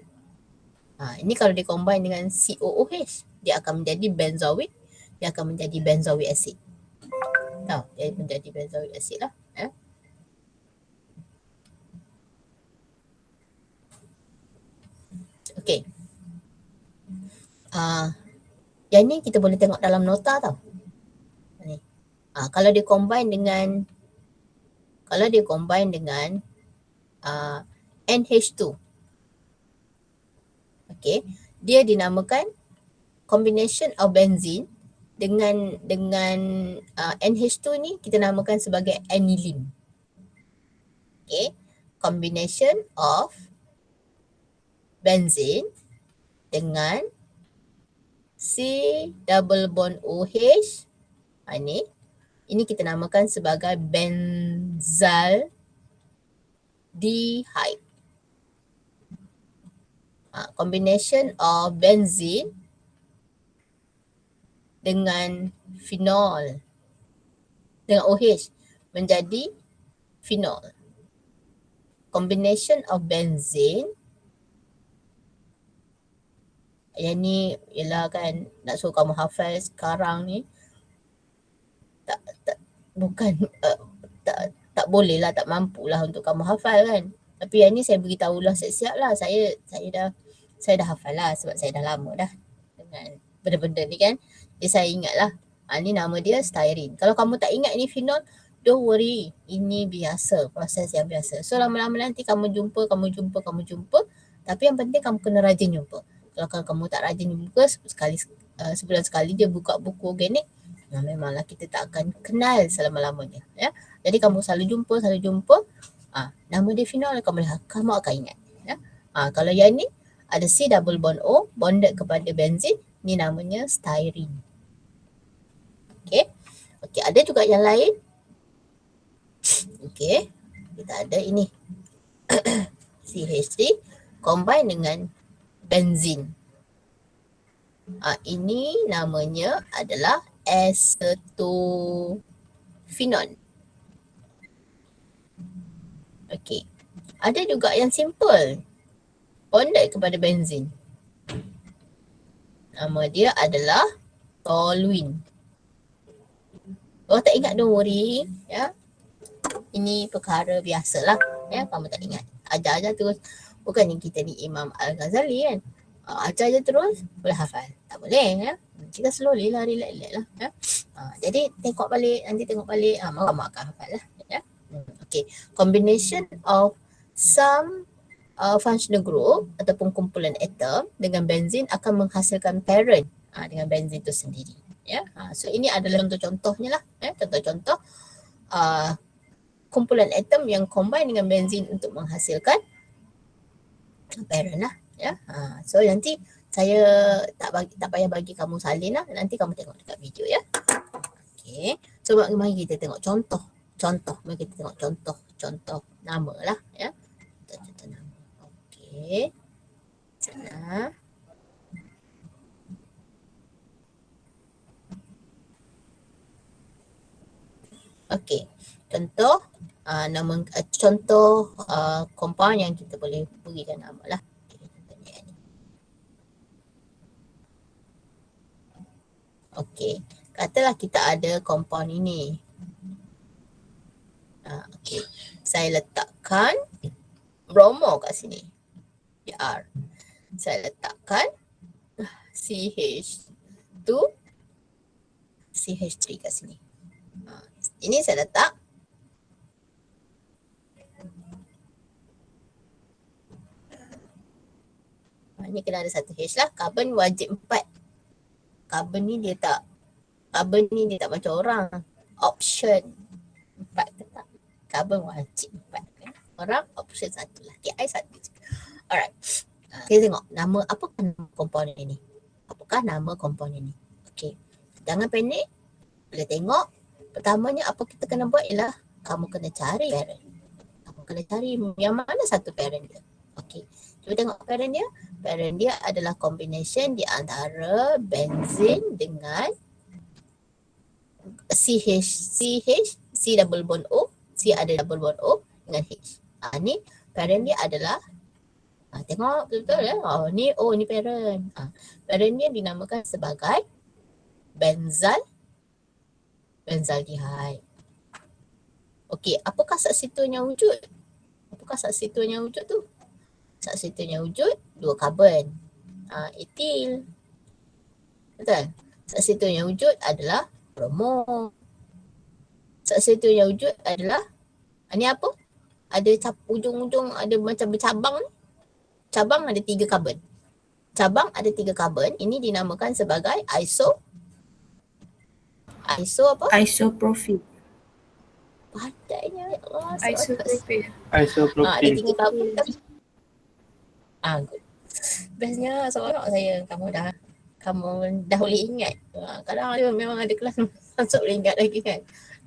Ini kalau dia combine dengan COOH, dia akan menjadi benzoic, dia akan menjadi benzoic acid. Dia menjadi benzoic acid lah. Okey. Yang ni kita boleh tengok dalam nota tau. Ni. Kalau dia combine dengan NH2. Okey, dia dinamakan combination of benzene dengan NH2 ni kita namakan sebagai aniline. Okay. Combination of benzene dengan C double bond OH. Ini kita namakan sebagai benzaldehyde. Combination of benzene dengan phenol dengan OH menjadi phenol. Combination of benzene, yang ni ialah kan nak suruh kamu hafal sekarang ni, bukan tak boleh lah, tak mampu lah untuk kamu hafal kan. Tapi yang ni saya beritahulah siap-siap lah. Saya dah hafal lah sebab saya dah lama dah dengan benda-benda ni kan. Jadi saya ingat lah. Ni nama dia styrene. Kalau kamu tak ingat ni phenol, don't worry. Ini biasa, proses yang biasa. So lama-lama nanti kamu jumpa. Tapi yang penting kamu kena rajin jumpa. Kalau kamu tak rajin jumpa, sebulan sekali dia buka buku organik, memanglah kita tak akan kenal selama-lamanya. Ya? Jadi kamu selalu jumpa. Nama dia phenol, kamu akan ingat. Ya? Kalau yang ni ada C double bond O bonded kepada benzene, ni namanya styrene. Okey, ada juga yang lain. Okey, kita ada ini CH3 combine dengan benzene. Ini namanya adalah acetophenone. Okey. Ada juga yang simple bonded kepada benzene. Nama dia adalah toluene. Kalau tak ingat, don't worry. Ya. Ini perkara biasalah. Ya, kamu tak ingat. Ajar-ajar terus. Bukannya kita ni Imam Al-Ghazali kan. Ajar je terus, boleh hafal. Tak boleh ya. Kita slowly lah, relax lah. Ya. Jadi tengok balik, nanti tengok balik. Kamu akan hafal lah. Ya. Okay. Combination of some functional group ataupun kumpulan atom dengan benzene akan menghasilkan parent dengan benzene itu sendiri. Ya. So ini adalah contoh-contohnya lah. Ya. Contoh-contoh kumpulan atom yang combine dengan benzene untuk menghasilkan parent lah. Ya. So nanti saya tak payah bagi kamu salin lah. Nanti kamu tengok dekat video ya. Okay. So mari kita tengok contoh. Mari kita tengok contoh nama lah ya. Contoh nama. Okey. Sana. Okey. Contoh compound yang kita boleh berikan nama lah. Okey. Katalah kita ada compound ini. Okey. Saya letakkan bromo kat sini. Br. Saya letakkan CH2 CH3 kat sini. Ini saya letak. Ini kena ada satu H lah. Karbon wajib 4. Karbon ni dia tak macam orang. Option 4 tetap. Karbon wajib 4 kan. Orang option 1 lah. KI 1 je. Alright. Kita tengok nama apakah nama komponen ini. Okey. Jangan panik. Boleh tengok. Pertamanya apa kita kena buat ialah kamu kena cari parent. Kamu kena cari yang mana satu parent dia. Okey. Cuba tengok parent dia. Parent dia adalah combination di antara benzene dengan C double bond O, C ada double bond O dengan H. Ni parent dia adalah tengok betul-betul ya. Ni parent. Parent dia dinamakan sebagai benzaldehyde. Okey, apakah substituen yang wujud? Tu? Substituen yang wujud 2 karbon. Etil. Betul? Substituen yang wujud adalah bromo. Substituen yang wujud adalah ni apa? Ada ujung-ujung ada macam bercabang ni. Cabang ada 3 karbon. Ini dinamakan sebagai Isopropyl. Pandainya. Allah, seronok. Isopropyl. Ada Isopropyl. 3 carbon kan? Good. Bestnya seronok saya. Kamu dah boleh ingat. Kadang ada memang ada kelas masuk boleh ingat lagi kan.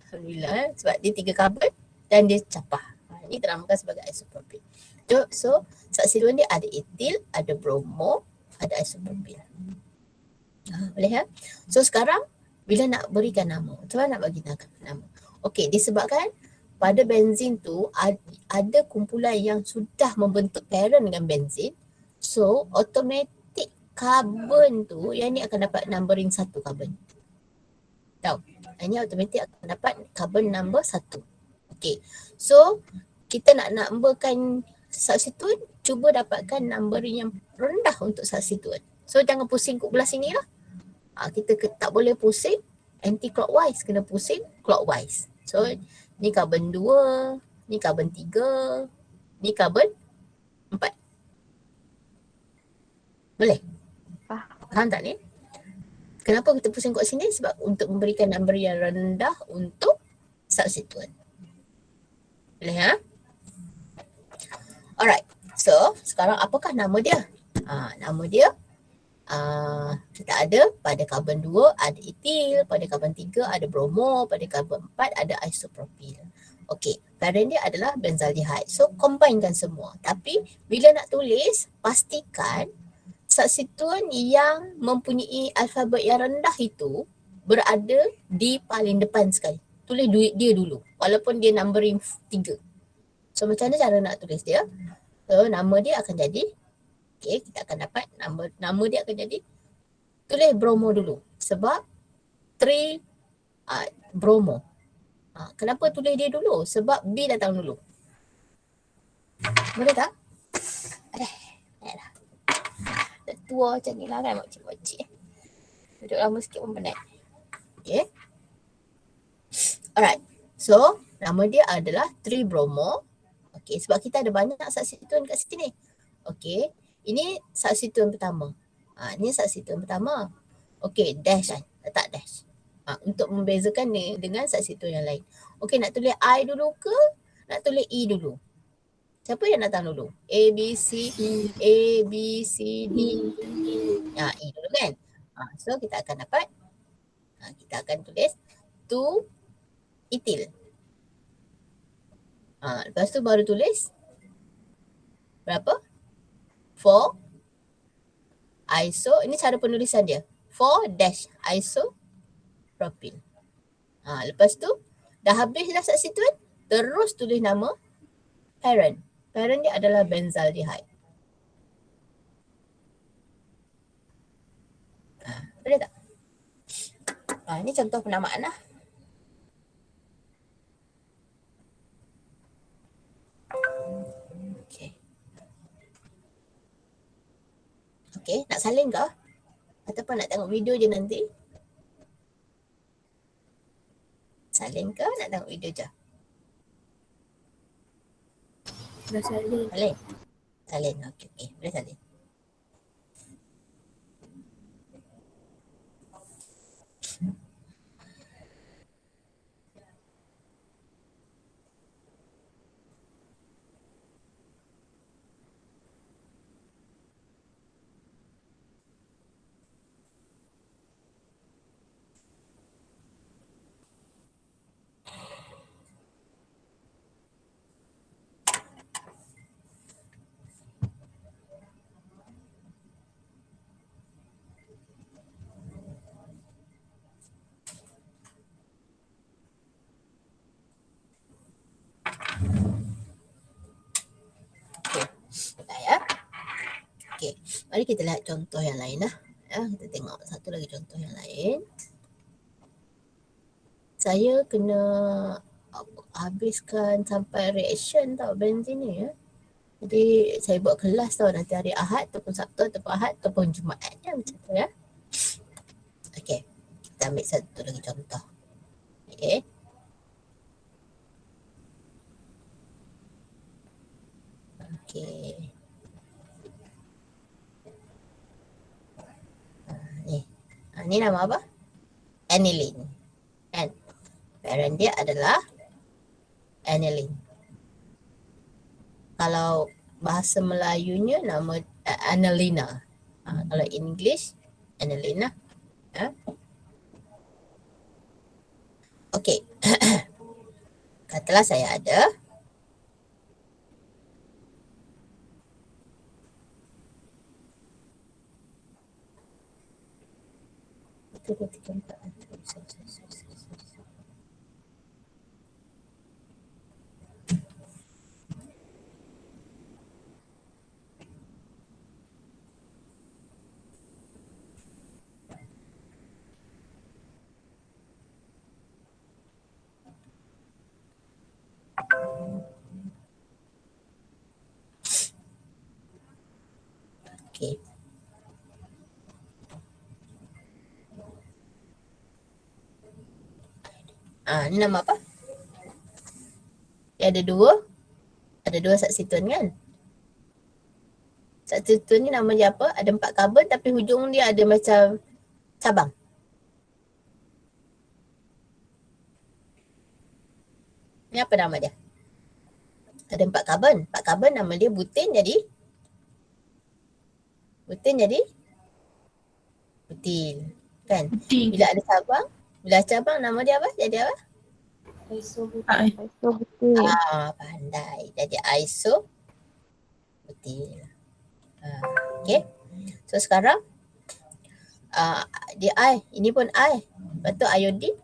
Alhamdulillah sebab dia 3 carbon dan dia capah. Ini dinamakan sebagai isopropyl. So saksiduan dia ada etil, ada bromo, ada isopropyl. Boleh ya? So sekarang bila nak berikan nama, macam mana nak bagi nama? Okey, disebabkan pada benzin tu ada kumpulan yang sudah membentuk parent dengan benzin. So automatic carbon tu yang ni akan dapat numbering 1 carbon. Tahu? Ini automatic akan dapat carbon number 1. Okey. So kita nak numberkan substituent, cuba dapatkan numbering yang rendah untuk substituent. So jangan pusing kat belah sini lah. Kita tak boleh pusing anti-clockwise, kena pusing clockwise. So ni carbon 2, ni carbon 3, ni carbon 4. Boleh? Faham tak ni? Kenapa kita pusing kat sini? Sebab untuk memberikan number yang rendah untuk substituent. Boleh ha? Alright. So sekarang apakah nama dia? Nama dia kita ada pada karbon 2 ada etil, pada karbon 3 ada bromo, pada karbon 4 ada isopropyl. Okey, parent dia adalah benzaldehyde. So combinekan semua. Tapi bila nak tulis, pastikan substituent yang mempunyai alfabet yang rendah itu berada di paling depan sekali. Tulis dia dulu walaupun dia numbering 3. So macam mana cara nak tulis dia? So nama dia akan jadi, okey, kita akan dapat nama dia akan jadi, tulis bromo dulu sebab 3 bromo. Kenapa tulis dia dulu? Sebab B datang dulu. Boleh tak? Dah tua macam ni lah kan makcik-makcik. Duduk lama sikit pun penat. Okay. Alright. So nama dia adalah 3 bromo. Okay, sebab kita ada banyak substituent kat sini. Okay, ini substituent pertama. Ini substituent pertama. Okay, dash kan, letak dash. Untuk membezakan ni dengan substituent yang lain. Okay, nak tulis I dulu ke nak tulis E dulu? Siapa yang datang dulu? A, B, C, A, B, C, D. E dulu kan? So kita akan dapat, kita akan tulis 2 etil. Lepas tu baru tulis berapa? 4 iso, ini cara penulisan dia. 4 dash isopropyl. Lepas tu dah habis dah substituent, terus tulis nama parent. Parent dia adalah benzaldehyde. Boleh tak? Ini contoh penamaan lah. Okay, nak salin ke? Ataupun nak tengok video je nanti? Salin ke nak tengok video je? Dah salin. Salin? Salin, okey. Boleh salin. Okey, mari kita lihat contoh yang lain lah. Kita tengok satu lagi contoh yang lain. Saya kena habiskan sampai reaction tau benzin ni ya. Jadi saya buat kelas tau nanti hari Ahad ataupun Sabtu ataupun Ahad ataupun Jumaat ya, macam tu ya. Okey, kita ambil satu lagi contoh. Okey. Okey. Ni nama apa? Aniline. Kan? Parent dia adalah aniline. Kalau bahasa Melayunya nama Annalina. Kalau English Annalina. Okey. Katalah saya ada satu, dua, tiga, empat. Okey. Ni nama apa? Ada dua substituent kan? Substituent ni nama dia apa? Ada 4 karbon tapi hujung dia ada macam cabang. Ni apa nama dia? Ada 4 karbon. 4 karbon nama dia butin jadi butil. Kan? Bila ada cabang nama dia apa? Jadi apa? Isobutil. Pandai. Jadi isobutil. Okay. So sekarang dia I. Ini pun I. Lepas tu iodine.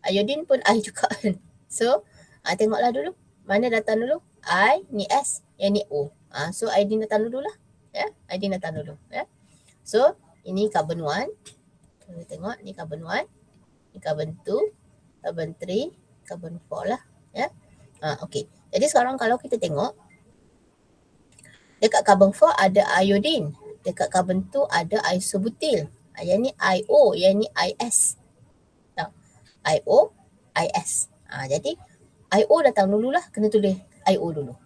Iodine pun I juga kan. So tengoklah dulu. Mana datang dulu? I ni S. Yang ni O. So iodine datang dulu lah. Iodine datang dulu. So ini carbon 1. Kita tengok ni carbon 1. Ni carbon 2. Carbon 3, carbon 4 lah. Okay. Jadi sekarang kalau kita tengok, dekat carbon 4 ada iodine. Dekat carbon 2 ada isobutil. Yang ni IO, yang ni IS. IO, IS. Jadi IO datang dulu lah, kena tulis IO dulu.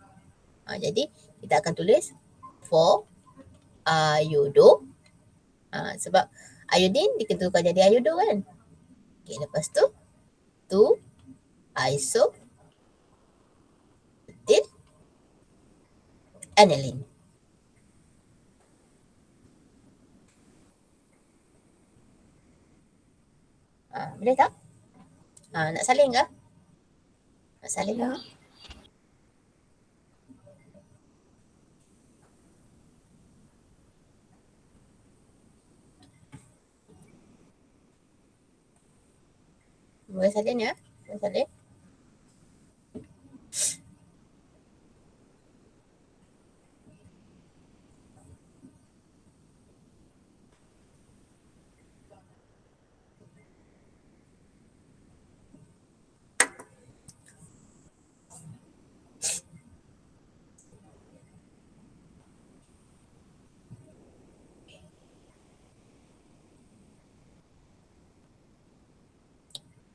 Jadi kita akan tulis 4 iodo. Sebab iodine diketukan jadi iodo kan. Okay, lepas tu 2 isobutil aniline. Boleh tak? Nak salin ke? Nak salin ke? Boleh salin ya? Boleh salin.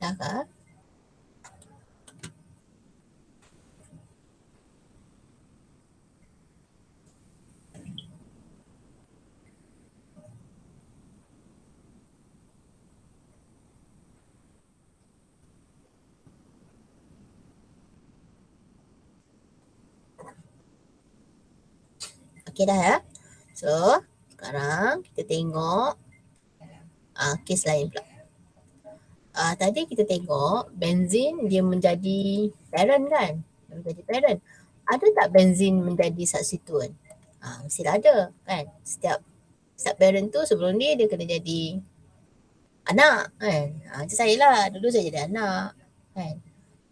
Dah ke? Okey dah ya. So, sekarang kita tengok kes lain pula. Tadi kita tengok benzin dia menjadi parent kan? Dia menjadi parent. Ada tak benzin menjadi substituent? Mestilah ada kan? Setiap parent tu sebelum dia kena jadi anak kan? Macam saya lah, dulu saya jadi anak kan?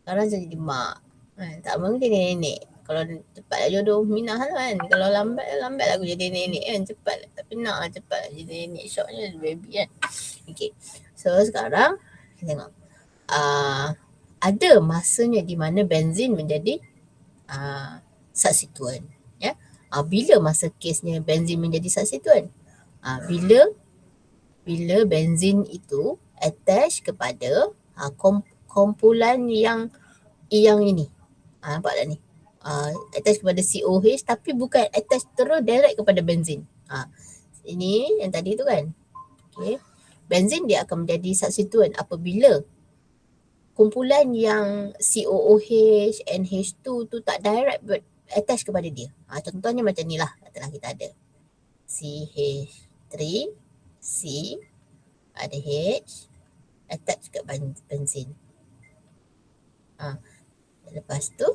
Sekarang saya jadi mak kan? Tak mungkin jadi nenek. Kalau cepat lah jodoh Minah lah kan. Kalau lambat lah aku jadi nenek kan. Cepat lah. Tapi nak lah cepat lah jadi nenek. Shocknya baby kan. Okay. So sekarang kita tengok. Ada masanya di mana benzin menjadi substituent. Ya. Bila masa kesnya benzin menjadi substituent? Bila benzin itu attach kepada kumpulan yang ini. Nampak tak ni? Attach kepada COH tapi bukan attach terus direct kepada benzin. Ini yang tadi tu kan. Okay. Benzin dia akan menjadi substituent apabila kumpulan yang COOH, NH2 tu tak direct attach kepada dia. Contohnya macam ni lah, katalah kita ada CH3, C, ada H, attach kat benzin. Lepas tu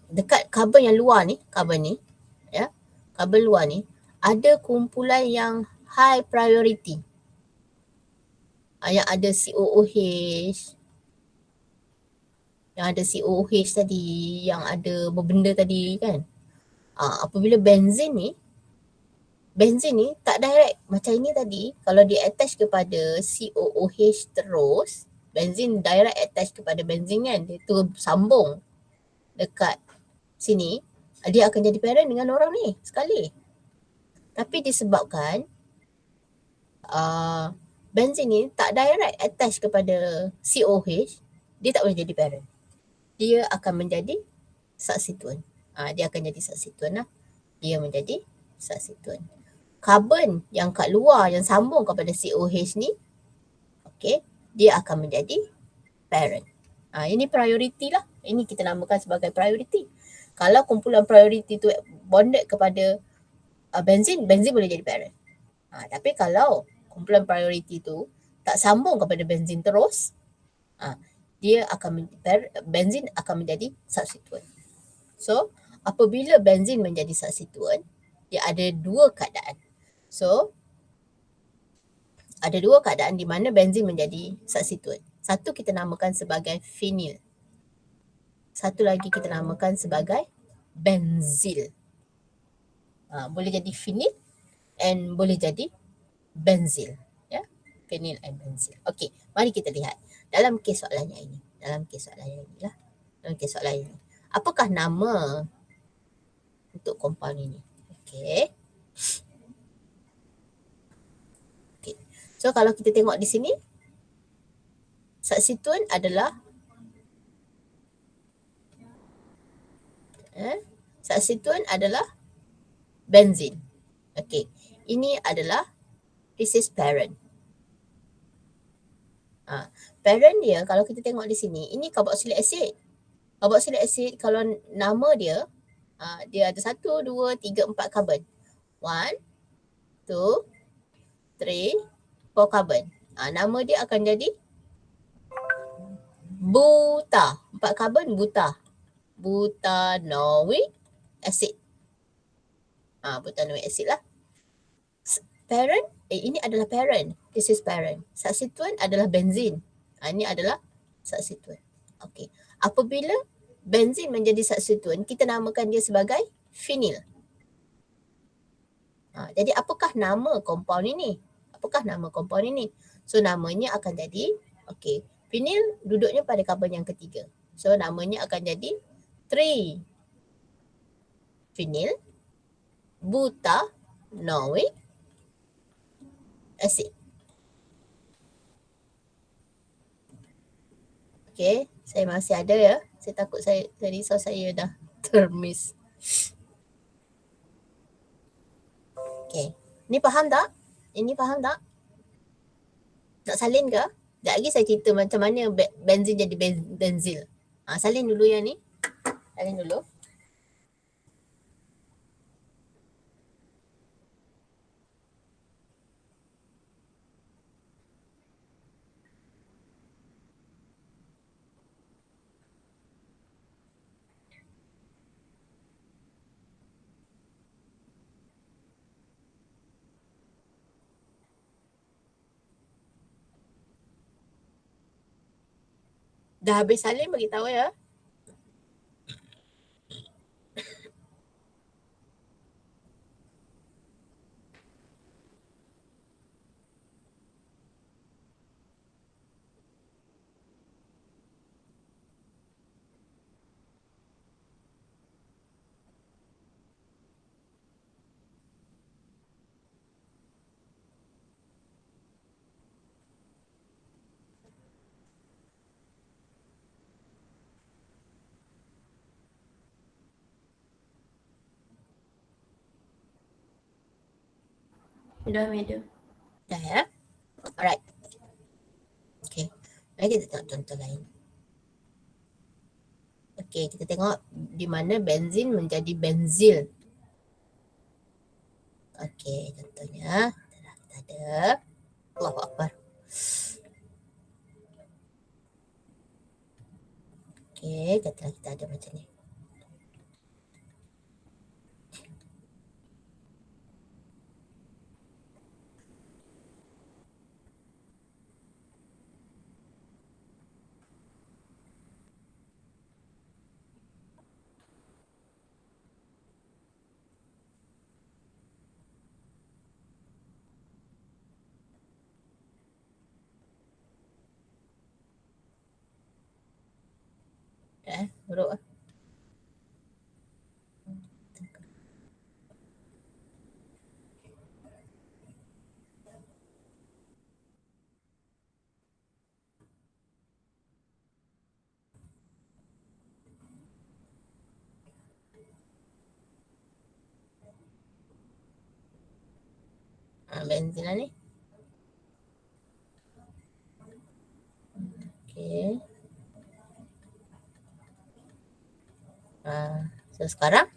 dekat karbon yang luar ni, karbon luar ni ada kumpulan yang high priority. Yang ada COOH, yang ada COOH tadi, yang ada berbenda tadi kan. Apabila benzin ni tak direct macam ini tadi, kalau dia attach kepada COOH terus, benzin direct attach kepada benzin kan, dia tu sambung dekat sini, dia akan jadi parent dengan orang ni sekali. Tapi disebabkan benzin ni tak direct attach kepada COOH, dia tak boleh jadi parent. Dia akan menjadi substituent. Dia akan jadi substituent lah. Dia menjadi substituent. Karbon yang kat luar yang sambung kepada COH ni, dia akan menjadi parent. Ini priority lah. Ini kita namakan sebagai priority. Kalau kumpulan priority tu bonded kepada benzin boleh jadi parent. Tapi kalau kumpulan priority tu tak sambung kepada benzin terus, benzin akan menjadi substituent. So, apabila benzin menjadi substituent, dia ada dua keadaan. So, ada dua keadaan di mana benzin menjadi substituent. Satu kita namakan sebagai phenyl. Satu lagi kita namakan sebagai benzil. Boleh jadi phenyl and boleh jadi benzil. Phenyl and benzil. Okey, mari kita lihat dalam kes soalan yang ini. Dalam kes soalan ini. Apakah nama untuk compound ini? Okey. So kalau kita tengok di sini, substituent adalah benzin. Okey. Ini adalah, this is parent. Parent dia kalau kita tengok di sini, ini carboxylic acid. Carboxylic acid kalau nama dia, dia ada 1, 2, 3, 4 karbon. 1, 2, 3, 4 karbon. Nama dia akan jadi buta. 4 karbon buta. Butanoic acid. Butanoic acid lah. Parent, ini adalah parent. This is parent. Substituent adalah benzin. Ini adalah substituent. Okey. Apabila benzin menjadi substituent, kita namakan dia sebagai phenyl. Jadi apakah nama compound ini? So namanya akan jadi, phenyl duduknya pada karbon yang ketiga. So namanya akan jadi 3-phenyl butanoic acid. Okey, saya masih ada ya. Saya takut saya risau saya dah termiss. Okey. Ni faham tak? Nak salin ke? Sekejap lagi saya cerita macam mana benzin jadi benzil. Salin dulu yang ni. Salin dulu. Dah habis salin bagi tahu ya. Dah, madam. Dah ya. Alright. Okay. Mari kita tengok contoh lain. Okey, kita tengok di mana benzin menjadi benzil. Okey, contohnya kita ada Allahu Akbar. Okey, katalah kita ada macam ni. Buruk lah. Benzin lah ni. Okey. So sekarang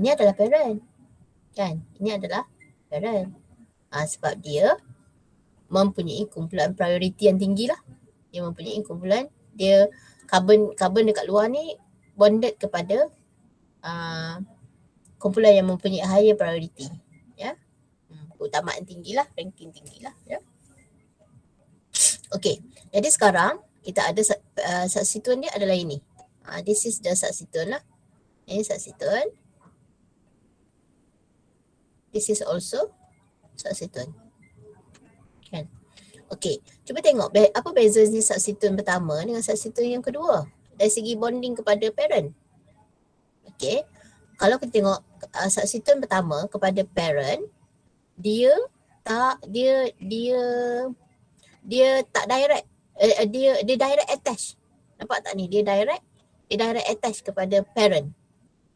ini adalah parent. Kan? Ini adalah parent. Sebab dia mempunyai kumpulan priority yang tinggi lah. Dia mempunyai kumpulan, dia carbon dekat luar ni bonded kepada kumpulan yang mempunyai higher priority. Ya. Keutamaan tinggi lah, ranking tinggi lah. Ya. Okey, jadi sekarang kita ada substituent dia adalah ini. This is the substituent lah. Ini substituent. This is also substituent. Kan? Okey, cuba tengok apa bezanya substituent pertama dengan substituent yang kedua dari segi bonding kepada parent. Okey, kalau kita tengok substituent pertama kepada parent, dia tak direct, dia direct attach. Nampak tak ni? Dia direct attach kepada parent.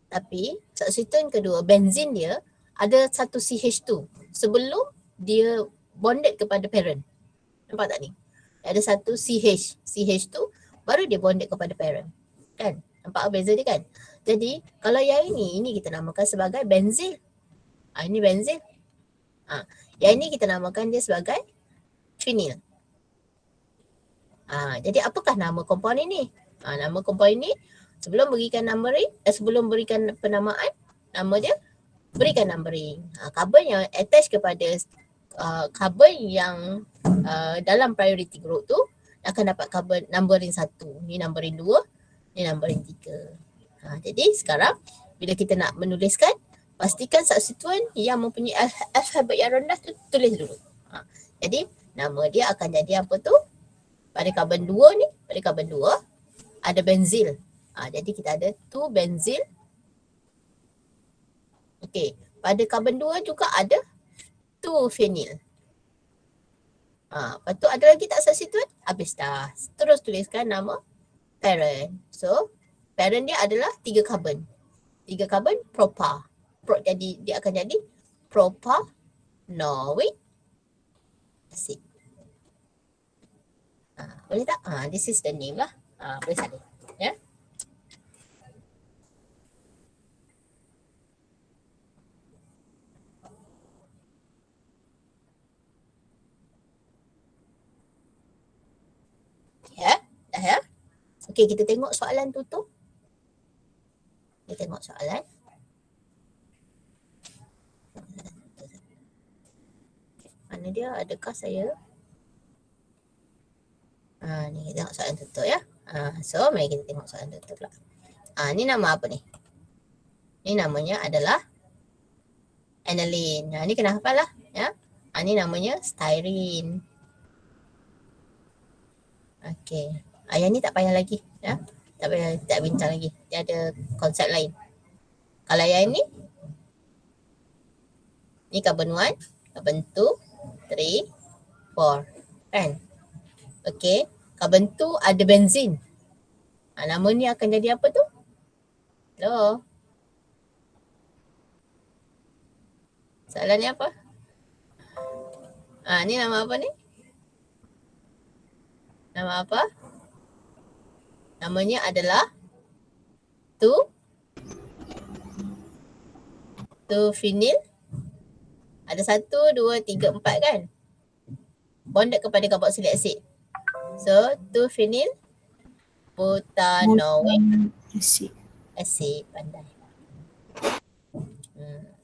Tapi substituent kedua, benzin dia ada satu CH2 sebelum dia bonded kepada parent. Nampak tak ni? Ada satu CH2 baru dia bonded kepada parent. Kan? Nampak beza dia kan? Jadi kalau yang ini kita namakan sebagai benzil. Ini benzil. Yang ini kita namakan dia sebagai phenyl. Jadi apakah nama compound ini? Nama compound ini sebelum berikan numbering, sebelum berikan penamaan, nama dia berikan numbering. Carbon yang attach kepada carbon yang dalam priority group tu akan dapat carbon numbering 1. Ni numbering 2, ni numbering 3. Jadi sekarang bila kita nak menuliskan, pastikan substituent yang mempunyai alfabet yang rendah tu tulis dulu. Jadi nama dia akan jadi apa tu? Pada carbon 2 ni, pada carbon 2 ada benzil. Jadi kita ada 2 benzil. Okey, pada carbon 2 juga ada 2 phenyl. Lepas tu ada lagi tak substituent? Habis dah. Terus tuliskan nama parent. So, parent dia adalah 3 carbon. 3 carbon propar. Jadi dia akan jadi propanoic acid. Boleh tak? This is the name lah. Boleh salin. Ya. Ya, dah ya. Okey, kita tengok soalan tu. Kita tengok soalan. Mana dia? Adakah saya? Ni kita tengok soalan tutup ya. So mari kita tengok soalan tutup pula. Ni nama apa ni? Ni namanya adalah aniline. Ni kena hafal lah ya. Ni namanya styrene. Okey. Yang ni tak payah lagi ya. Tak payah, tak bincang lagi. Dia ada konsep lain. Kalau yang ni carbon 1, carbon 2, 3, 4. Kan? Okey. Carbon 2 ada benzin. Nama ni akan jadi apa tu? Hello? Soalan ni apa? Ni nama apa ni? Nama apa? Namanya adalah phenyl. Ada 1, 2, 3, 4 kan? Bonded kepada carboxylic acid. So 2-phenyl butanoic acid. Pandai.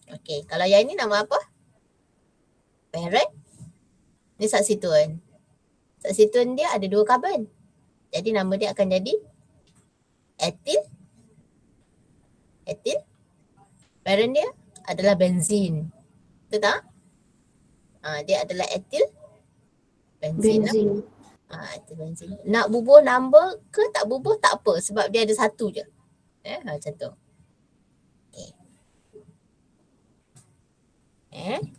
Okay. Kalau yang ini nama apa? Parent. Ni substituent. Substituent dia ada 2 karbon. Jadi nama dia akan jadi ethyl. Parent dia adalah benzene. Betul tak? Dia adalah ethyl benzene. Ethyl benzene. Nak bubuh number ke tak bubuh tak apa sebab dia ada 1 je. Macam tu. Okay.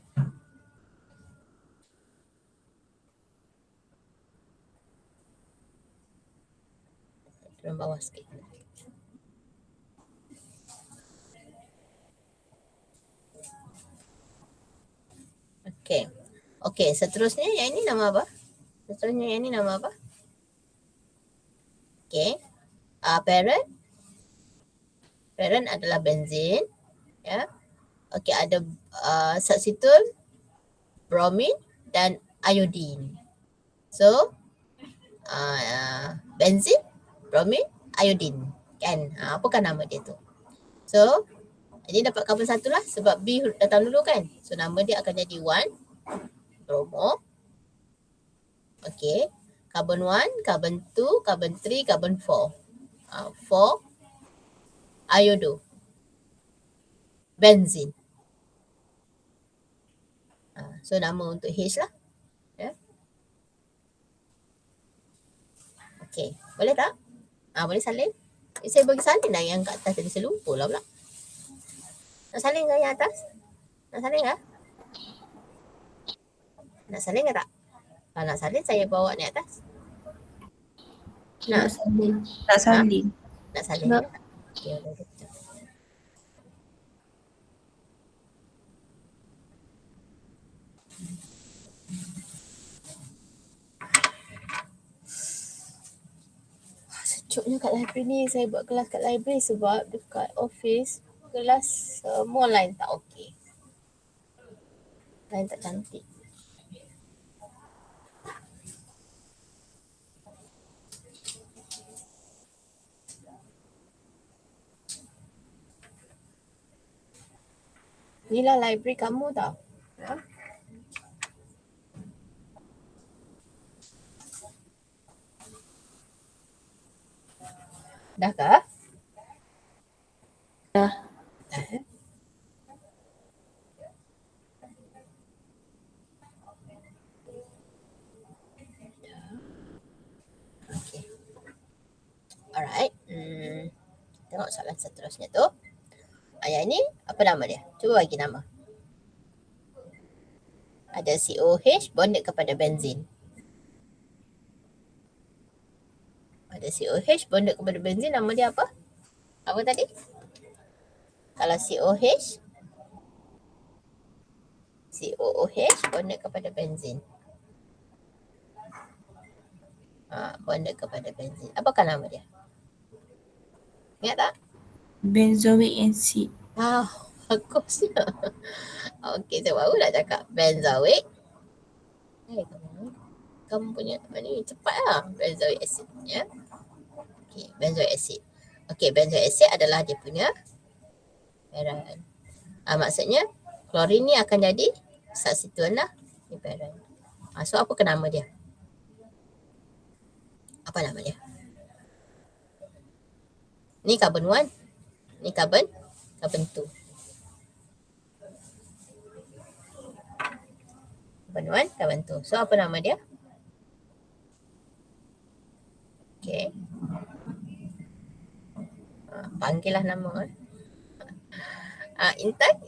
Turun bawah sikit. Okay, seterusnya yang ini nama apa? Okay. Parent adalah benzene. Ya. Okay, ada substituent bromine dan iodine. So benzene, bromine, iodine. Kan? Apakah nama dia tu? So ini dapat karbon 1 lah sebab B datang dulu kan. So nama dia akan jadi 1 bromo. Okay. Carbon 1, carbon 2, carbon 3, carbon 4. 4 iodo. Benzene. So nama untuk H lah. Okay. Boleh tak? Boleh salin? Saya bagi salin lah yang kat atas tadi. Saya lupa lah pula. Nak salin ke yang atas? Nak salin ke? Nak salin ke tak? Kalau nak salin saya bawa ni atas. Nak salin. Tak salin. Nak salin ke tak? Okay, boleh. Sejuknya kat library ni. Saya buat kelas kat library sebab dekat office kelas semua line tak okey. Line tak cantik. Inilah library kamu tau. Dah kah? Dah. Okay. Alright. Tengok soalan seterusnya tu. Yang ni apa nama dia? Cuba bagi nama. Ada COH bonded kepada benzene. Ada COH bonded kepada benzene, nama dia apa? Apa tadi? Kalau COOH bonded kepada benzene. Bonded kepada benzene. Apakah nama dia? Ingat tak? Benzoic acid. Bagusnya. Okey, saya baru nak cakap benzoic. Kamu punya ni cepat lah. Benzoic acid. Ya. Okey, benzoic acid. Okey, benzoic acid adalah dia punya parent. Maksudnya klorin ni akan jadi substituent lah. Ni parent. So apa ke nama dia? Apa nama dia? Ni carbon 1. Ni carbon 2. Carbon 1, carbon 2. So apa nama dia? Okay. Panggillah nama. Intan.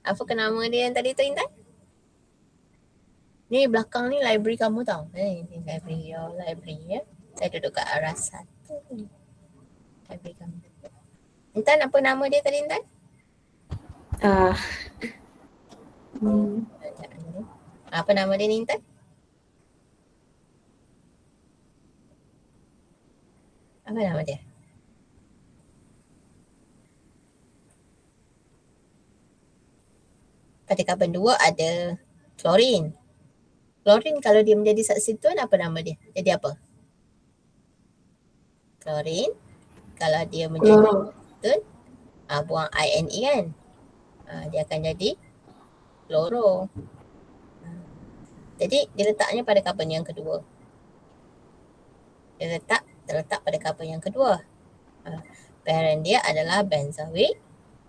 Apa ke nama dia yang tadi tu, Intan? Ni belakang ni library kamu tau. Ni library ya. Saya duduk kat arah 1 ni. Library kamu. Intan, apa nama dia tadi, Intan? Apa nama dia ni, Intan? Apa nama dia? Pada karbon 2 ada klorin. Klorin kalau dia menjadi substituen apa nama dia? Jadi apa? Klorin kalau dia menjadi Kloro. substituen, buang INE kan? Dia akan jadi kloro. Jadi dia letaknya pada karbon yang kedua. Dia terletak pada karbon yang kedua. Parent dia adalah benzoic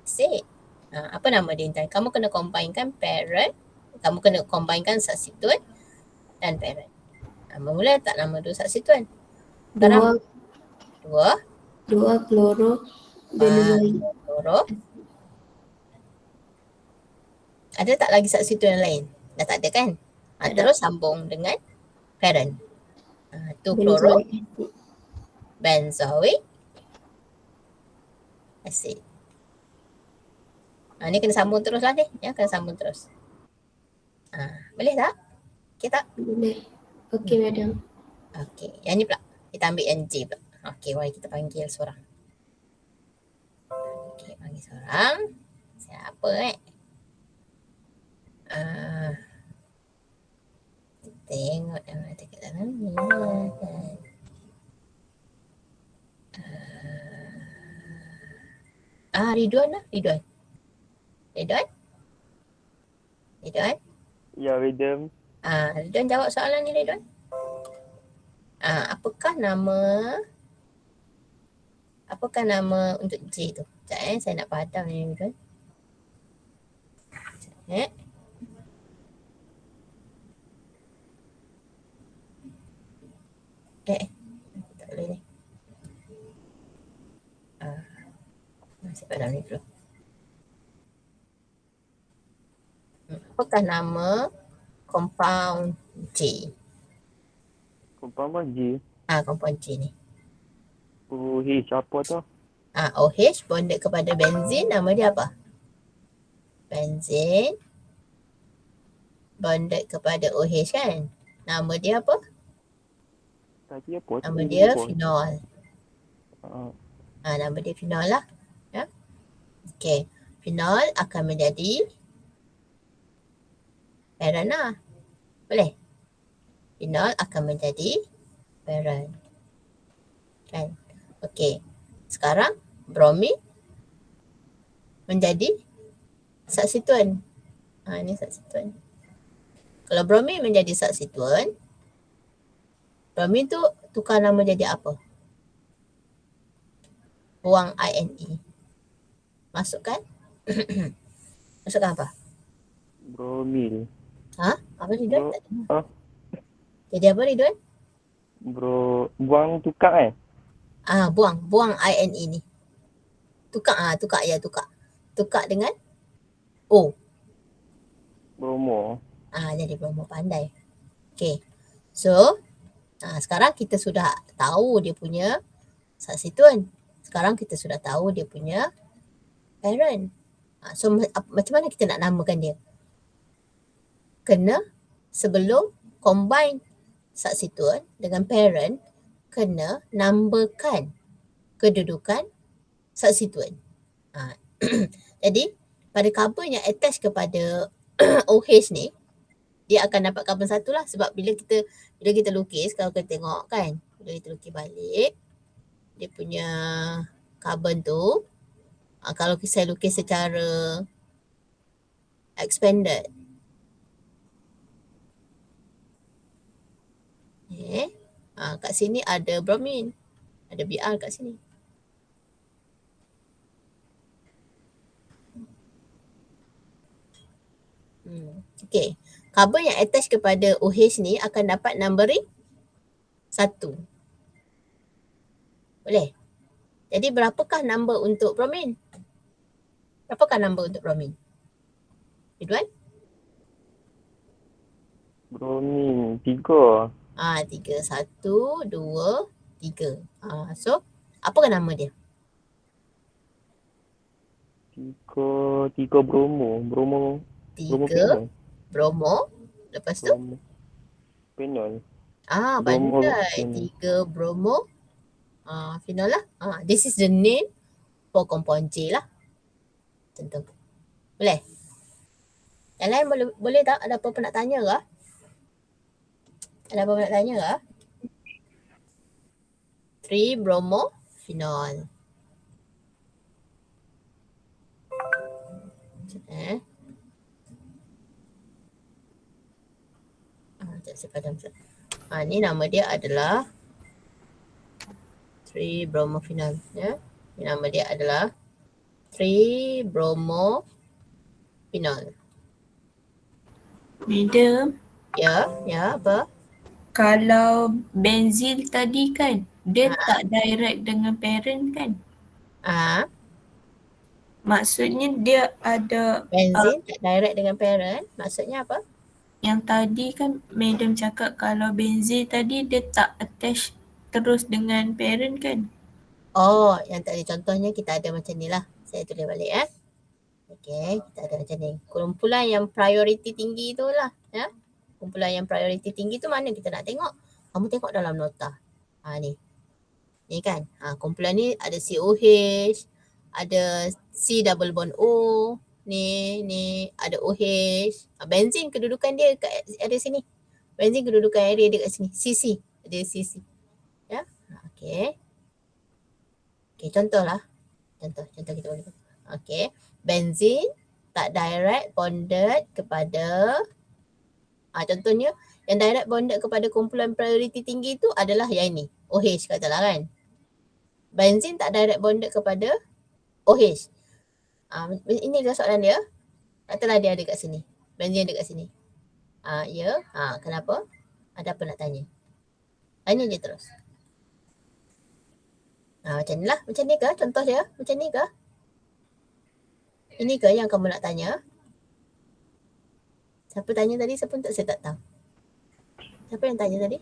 acid. Apa nama dia Intan? Kamu kena combinekan parent, kamu kena combinekan substituent dan parent. Mula letak nama dua substituent. Sekarang Dua kloro benzoik. kloro. Ada tak lagi substituent lain? Dah tak ada kan? Terus sambung dengan parent. Tu kloro benzoic acid. Ni kena sambung terus lah ni. Ya, kena sambung terus. Boleh tak? Okay tak? Boleh. Okey, madam. Okey. Yang ni pula. Kita ambil yang J pula. Okey, mari kita panggil seorang. Okey, panggil seorang. Siapa tengok yang ada kat dalam ni. Ridwan lah. Ridwan. Ya, Madam. Ridwan jawab soalan ni, Ridwan. Apakah nama untuk J tu? Sekejap saya nak padam ni, Ridwan. Sekejap. Tak boleh ni. Saya padam ni dulu. Apakah nama compound J? Compound apa J? Compound J ni. OH apa tu? OH bonded kepada benzin, nama dia apa? Benzin bonded kepada OH kan? Nama dia apa? Tadi apa? Nama dia phenol. Ah, Nama dia phenol lah. Ya. Okey. Phenol akan menjadi parent lah. Boleh? Phenol akan menjadi parent. Kan? Okey. Sekarang bromin menjadi substituent. Ini substituent. Kalau bromin menjadi substituent, bromin tu tukar nama jadi apa? Buang INE. Masukkan? Masukkan apa? bromil. Apa Ridwan? Ah. Jadi apa Ridwan? Buang tukar Buang INE ni. Tukar. Tukar dengan O. bromo. Jadi bromo, pandai. Okay. So, sekarang kita sudah tahu dia punya substituent. Sekarang kita sudah tahu dia punya parent. So, macam mana kita nak namakan dia? Kena sebelum combine substituent dengan parent, kena numberkan kedudukan substituent. Jadi, pada carbon yang attach kepada OH ni, dia akan dapat carbon satu lah, sebab bila kita lukis, kalau kita tengok kan, bila kita lukis balik dia punya carbon tu, kalau saya lukis secara expanded, kat sini ada bromin, ada Br kat sini. Okay. Carbon yang attach kepada OH ni akan dapat numbering 1. Boleh? Jadi berapakah number untuk bromin? Berapakah number untuk bromin? Ridwan? Bromin 3. 3. 1, 2, 3. So, apakah nama dia? 3 bromo. Bromo 3 bromo. Lepas tu? Phenol. Pandai. phenol. 3 bromo. Phenol lah. This is the name for compound J lah. Contoh. Boleh? Yang lain boleh tak? Ada apa-apa nak tanya ke? Ada apa-apa nak tanya ke? 3-bromophenol. Saya padam. Ni nama dia adalah 3-bromophenol. Ya. Ni nama dia adalah 3-bromophenol. Madam, Ya, apa? kalau benzil tadi kan, dia tak direct dengan parent kan? Maksudnya dia ada Benzin tak direct dengan parent. Maksudnya apa? yang tadi kan Madam cakap kalau benzil tadi dia tak attach terus dengan parent kan? Oh, yang tadi contohnya kita ada macam ni lah. Saya tulis balik Okey, kita ada macam ni. Kumpulan yang prioriti tinggi tu lah. Ya? Kumpulan yang prioriti tinggi tu mana kita nak tengok? Kamu tengok dalam nota. Ni. Ni kan. Kumpulan ni ada COH, ada C double bond O, ni ada OH. Benzin kedudukan dia ada sini. Benzin kedudukan area dia kat sini. CC. Ada CC. Ya. Okey. Okey, contohlah. Contoh kita boleh. Okey. Benzin tak direct bonded kepada contohnya yang direct bonded kepada kumpulan prioriti tinggi tu adalah yang ini. OH katalah kan. Benzin tak direct bonded kepada OH. Ini adalah soalan dia. Katalah dia ada kat sini. Benzin ada kat sini. Ya. Kenapa? Ada apa nak tanya? Tanya je terus. Macam ni lah. Macam ni ke? Contoh dia. Macam ni ke? Ini ke yang kamu nak tanya? Siapa tanya tadi? Siapa untuk saya tak tahu. Siapa yang tanya tadi?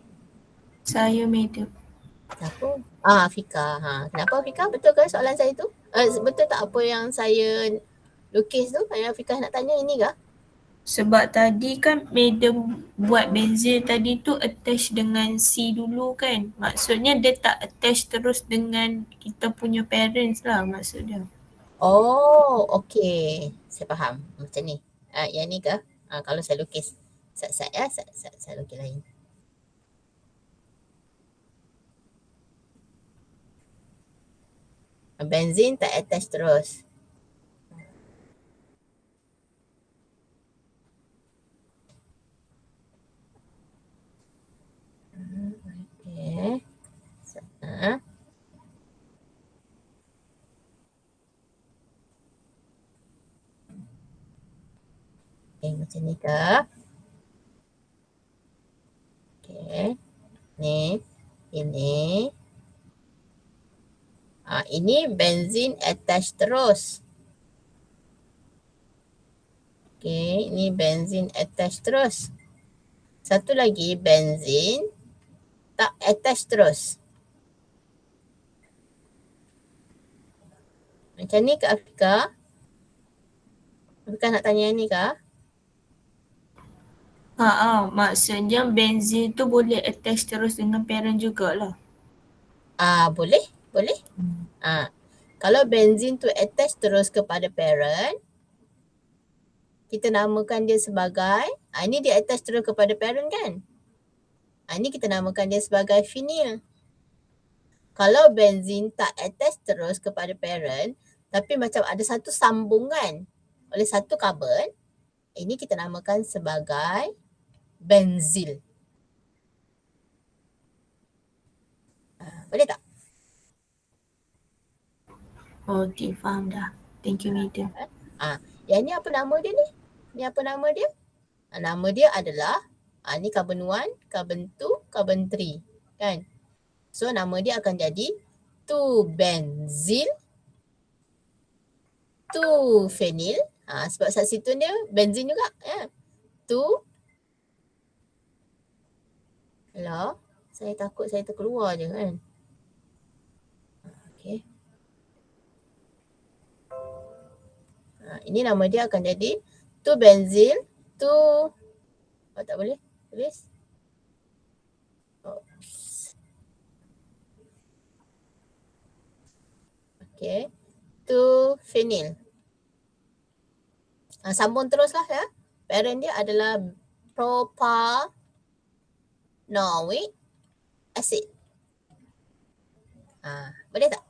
Saya Madam. Siapa? Fika. Kenapa Fika? Betul ke soalan saya tu? Betul tak apa yang saya lukis tu? Yang Fika nak tanya ini ke? Sebab tadi kan Madam buat benzil tadi tu attach dengan C dulu kan. Maksudnya dia tak attach terus dengan kita punya parents lah maksudnya. Oh, okey. Saya faham. Macam ni. Yang ni ke? Kalau saya lukis. Saya lukis lain. Benzin tak attach terus. Okey. Macam ni ke? Okey. Ni. Ini. Ini benzin attach terus. Okey, ini benzin attach terus. Satu lagi benzin tak attach terus. Macam ni ke Afika? Afika nak tanya yang ni ke? Maksudnya benzil tu boleh attach terus dengan parent jugalah. Boleh. Kalau benzin tu attach terus kepada parent, kita namakan dia sebagai, ini dia attach terus kepada parent kan? Ini kita namakan dia sebagai phenyl. Kalau benzin tak attach terus kepada parent, tapi macam ada satu sambungan oleh satu karbon, ini kita namakan sebagai benzil. Boleh tak? Okey, faham dah. Thank you Madam. Yang ni apa nama dia ni? Ni apa nama dia? Nama dia adalah, ni carbon 1, carbon 2, carbon 3. Kan? So nama dia akan jadi 2-benzil, 2-phenyl. Sebab substituent dia benzin juga. 2. Hello? Saya takut saya terkeluar je kan. Okey. Ini nama dia akan jadi 2-benzil, 2. Tak boleh? Tulis. Okay. 2 phenyl. Sambung teruslah ya. Parent dia adalah propanoic acid. Boleh tak?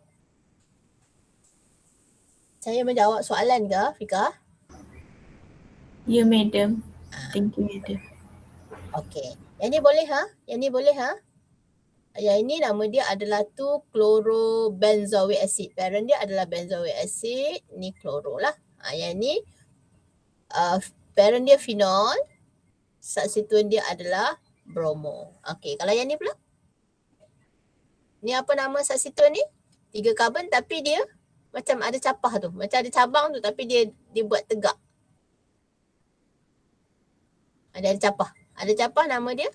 Saya menjawab soalan ke, Fika? Ya, madam. Thank you, madam. Okey. Yang ni boleh Yang ni boleh Yang ini nama dia adalah 2-chlorobenzoic acid. Parent dia adalah benzoic acid. Ni chloro lah. Yang ni parent dia phenol. Substituent dia adalah bromo. Okey, kalau yang ni pula? Ni apa nama substituent ni? 3 karbon tapi dia macam ada capah tu. Macam ada cabang tu tapi dia buat tegak. Ada capah. Ada capah nama dia?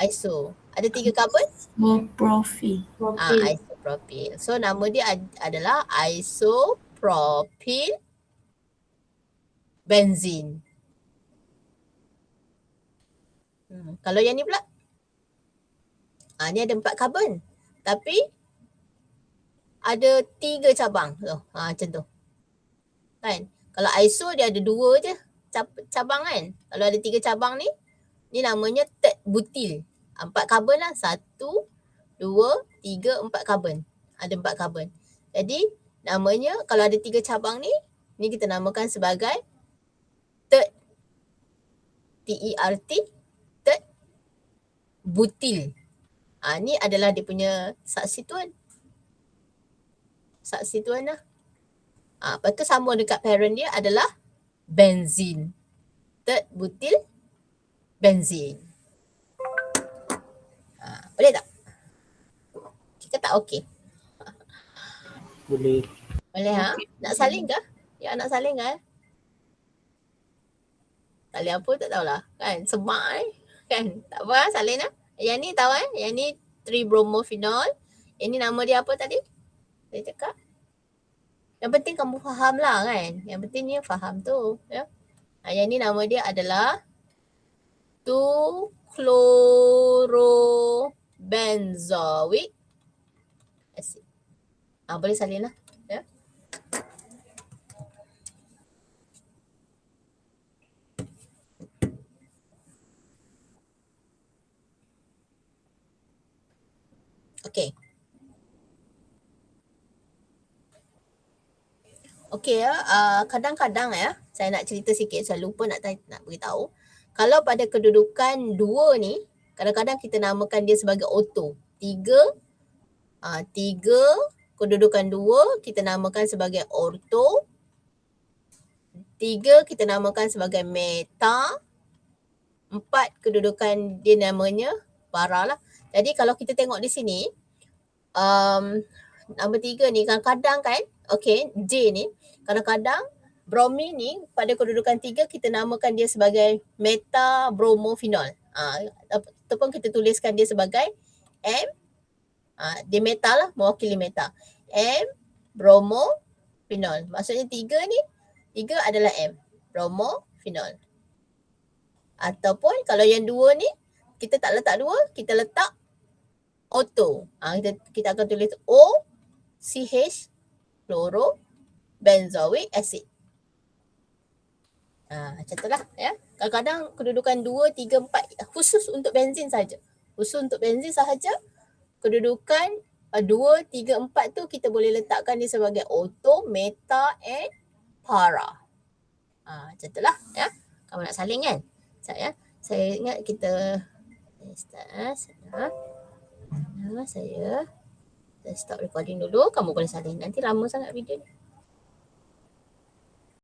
Iso. Ada 3 karbon? Propyl. Isopropyl. So nama dia adalah isopropyl benzene. Kalau yang ni pula? Ni ada 4 karbon. Tapi ada 3 cabang. Macam tu. Kan? Kalau iso dia ada 2 je cabang kan. Kalau ada 3 cabang ni namanya third butyl. 4 karbon lah. 1, 2, 3, 4 karbon. Ada 4 karbon. Jadi namanya kalau ada 3 cabang ni kita namakan sebagai third TERT, third butyl. Ni adalah dia punya substituent. Substituent lah. Lepas tu sambung dekat parent dia adalah benzene. Third butyl benzene. Boleh tak? Kita tak okey? Boleh. Boleh Nak salin ke? Ya, nak salin ke? Salin apa tak tahulah. Kan? Semak Kan? Tak apa salin Yang ni tahu Yang ni 3-bromophenol. Yang ni nama dia apa tadi? Saya cakap. Yang penting kamu faham lah kan. Yang pentingnya faham tu. Ya. Yang ni nama dia adalah 2-chlorobenzoic acid. Boleh salin lah. Ya. Okey. Okey kadang-kadang saya nak cerita sikit, saya lupa nak beritahu. Kalau pada kedudukan 2 ni, kadang-kadang kita namakan dia sebagai auto. 3 kedudukan 2 kita namakan sebagai orto. 3 kita namakan sebagai meta. 4 kedudukan dia namanya para lah. Jadi kalau kita tengok di sini, nombor 3 ni kadang-kadang kan, okey, J ni, kadang-kadang bromin ni pada kedudukan 3 kita namakan dia sebagai meta bromophenol. Ataupun kita tuliskan dia sebagai M. Dia meta lah, mewakili meta. M bromophenol. Maksudnya 3 ni, 3 adalah M, bromophenol. Ataupun kalau yang 2 ni, kita tak letak 2, kita letak auto. Kita akan tulis OCH chlorobenzoic acid. Macam itulah ya. Kadang-kadang kedudukan 2, 3, 4 khusus untuk benzin saja. Khusus untuk benzin sahaja. Kedudukan 2, 3, 4 tu kita boleh letakkan dia sebagai auto, meta and para. Macam itulah ya. Kamu nak salin kan? Saya ingat kita saya stop recording dulu. Kamu boleh salin. Nanti lama sangat video ni.